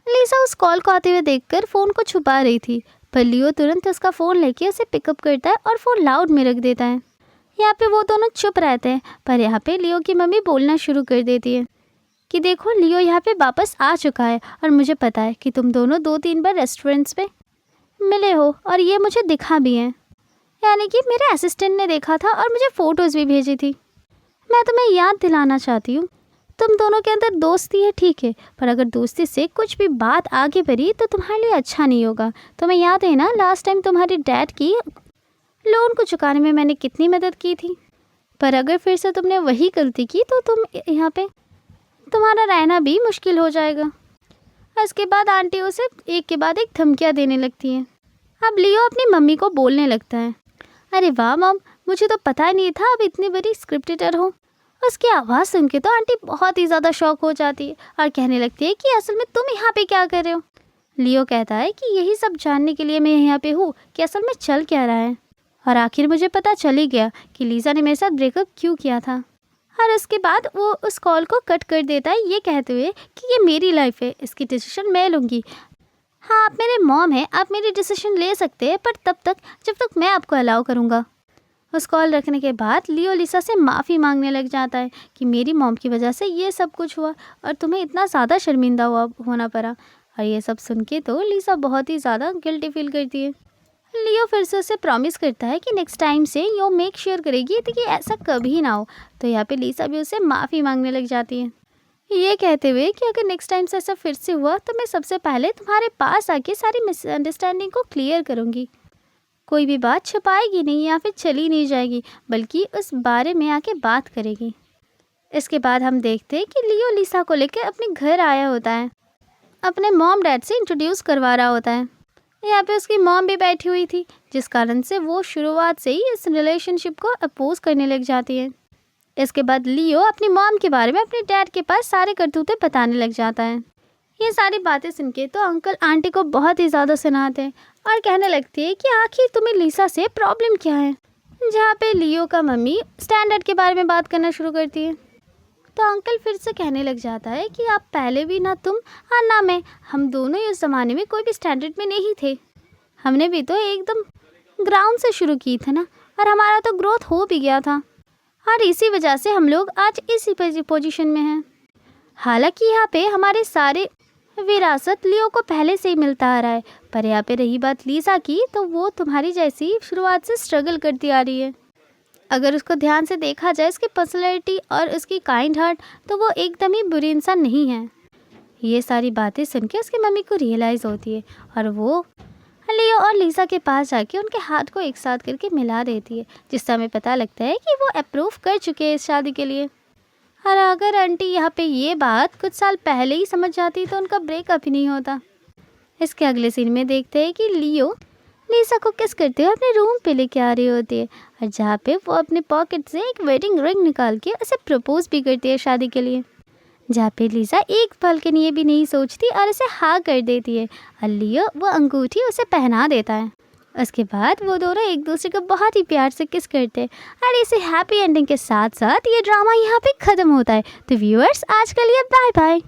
लीसा उस कॉल को आते हुए देखकर फ़ोन को छुपा रही थी, पर लियो तुरंत उसका फ़ोन लेके उसे पिकअप करता है और फ़ोन लाउड में रख देता है। यहाँ पे वो दोनों चुप रहते हैं, पर यहाँ पे लियो की मम्मी बोलना शुरू कर देती है कि देखो लियो यहाँ पे वापस आ चुका है और मुझे पता है कि तुम दोनों 2-3 बार रेस्टोरेंट्स पे मिले हो और ये मुझे दिखा भी है, यानी कि मेरे असिस्टेंट ने देखा था और मुझे फ़ोटोज़ भी भेजी थी। मैं तुम्हें याद दिलाना चाहती हूँ तुम दोनों के अंदर दोस्ती है ठीक है, पर अगर दोस्ती से कुछ भी बात आगे बढ़ी तो तुम्हारे लिए अच्छा नहीं होगा। तुम्हें याद है ना लास्ट टाइम तुम्हारे डैड की लोन को चुकाने में मैंने कितनी मदद की थी, पर अगर फिर से तुमने वही गलती की तो तुम यहाँ पे तुम्हारा रहना भी मुश्किल हो जाएगा। इसके बाद आंटी उसे एक के बाद एक धमकियाँ देने लगती हैं। अब लियो अपनी मम्मी को बोलने लगता है अरे वाह मम, मुझे तो पता ही नहीं था अब इतनी बड़ी स्क्रिप्ट राइटर हो। उसकी आवाज़ सुन के तो आंटी बहुत ही ज़्यादा शॉक हो जाती है और कहने लगती है कि असल में तुम यहाँ पे क्या कर रहे हो। लियो कहता है कि यही सब जानने के लिए मैं यहाँ पे हूँ कि असल में चल क्या रहा है, और आखिर मुझे पता चल ही गया कि लीसा ने मेरे साथ ब्रेकअप क्यों किया था। और उसके बाद वो उस कॉल को कट कर देता है ये कहते हुए कि ये मेरी लाइफ है, इसकी डिसीजन मैं लूँगी। हाँ आप मेरे मॉम हैं, आप मेरी डिसीजन ले सकते हैं, पर तब तक जब तक मैं आपको अलाउ करूँगा। उस कॉल रखने के बाद लियो लीसा से माफ़ी मांगने लग जाता है कि मेरी मॉम की वजह से ये सब कुछ हुआ और तुम्हें इतना ज़्यादा शर्मिंदा होना पड़ा। और ये सब सुन के तो लीसा बहुत ही ज़्यादा गिल्टी फील करती है। लियो फिर से उसे प्रॉमिस करता है कि नेक्स्ट टाइम से यो मेक श्योर करेगी कि ऐसा कभी ना हो। तो यहाँ पे लीसा भी उसे माफ़ी मांगने लग जाती है, ये कहते हुए कि अगर नेक्स्ट टाइम से ऐसा फिर से हुआ तो मैं सबसे पहले तुम्हारे पास आके सारी मिसअंडरस्टैंडिंग को क्लियर करूँगी। कोई भी बात छुपाएगी नहीं या फिर चली नहीं जाएगी, बल्कि उस बारे में आके बात करेगी। इसके बाद हम देखते हैं कि लियो लीसा को लेकर अपने घर आया होता है, अपने मॉम डैड से इंट्रोड्यूस करवा रहा होता है। यहाँ पे उसकी मॉम भी बैठी हुई थी, जिस कारण से वो शुरुआत से ही इस रिलेशनशिप को अपोज करने लग जाती है। इसके बाद लियो अपनी मॉम के बारे में अपने डैड के पास सारे करतूते बताने लग जाता है। ये सारी बातें सुन के तो अंकल आंटी को बहुत ही ज़्यादा सुनाते हैं और कहने लगती है कि आखिर तुम्हें लीसा से प्रॉब्लम क्या है। जहाँ पे लियो का मम्मी स्टैंडर्ड के बारे में बात करना शुरू करती है तो अंकल फिर से कहने लग जाता है कि आप पहले भी ना तुम और ना मैं, हम दोनों इस ज़माने में कोई भी स्टैंडर्ड में नहीं थे। हमने भी तो एकदम ग्राउंड से शुरू की थी ना, और हमारा तो ग्रोथ हो भी गया था और इसी वजह से हम लोग आज इसी पोजीशन में हैं। हालांकि यहाँ पे हमारे सारे विरासत लियो को पहले से ही मिलता आ रहा है, पर यहाँ पे रही बात लीसा की तो वो तुम्हारी जैसी शुरुआत से स्ट्रगल करती आ रही है। अगर उसको ध्यान से देखा जाए, उसकी पर्सनैलिटी और उसकी काइंड हार्ट, तो वो एकदम ही बुरी इंसान नहीं है। ये सारी बातें सुन के उसकी मम्मी को रियलाइज़ होती है और वो लियो और लीसा के पास जाके उनके हाथ को एक साथ करके मिला देती है, जिससे हमें पता लगता है कि वो अप्रूव कर चुके हैं इस शादी के लिए। और अगर आंटी यहाँ पे ये बात कुछ साल पहले ही समझ जाती तो उनका ब्रेकअप ही नहीं होता। इसके अगले सीन में देखते हैं कि लियो लीसा को किस करते हुए अपने रूम पे लेके आ रही होती है, और जहाँ पे वो अपने पॉकेट से एक वेडिंग रिंग निकाल के उसे प्रपोज भी करती है शादी के लिए, जहाँ पे लीसा एक पल के लिए भी नहीं सोचती और उसे हाँ कर देती है, और लियो वो अंगूठी उसे पहना देता है। उसके बाद वो दोनों एक दूसरे को बहुत ही प्यार से किस करते हैं, और इसे हैप्पी एंडिंग के साथ साथ ये ड्रामा यहाँ पे ख़त्म होता है। तो व्यूअर्स, आज के लिए बाय बाय।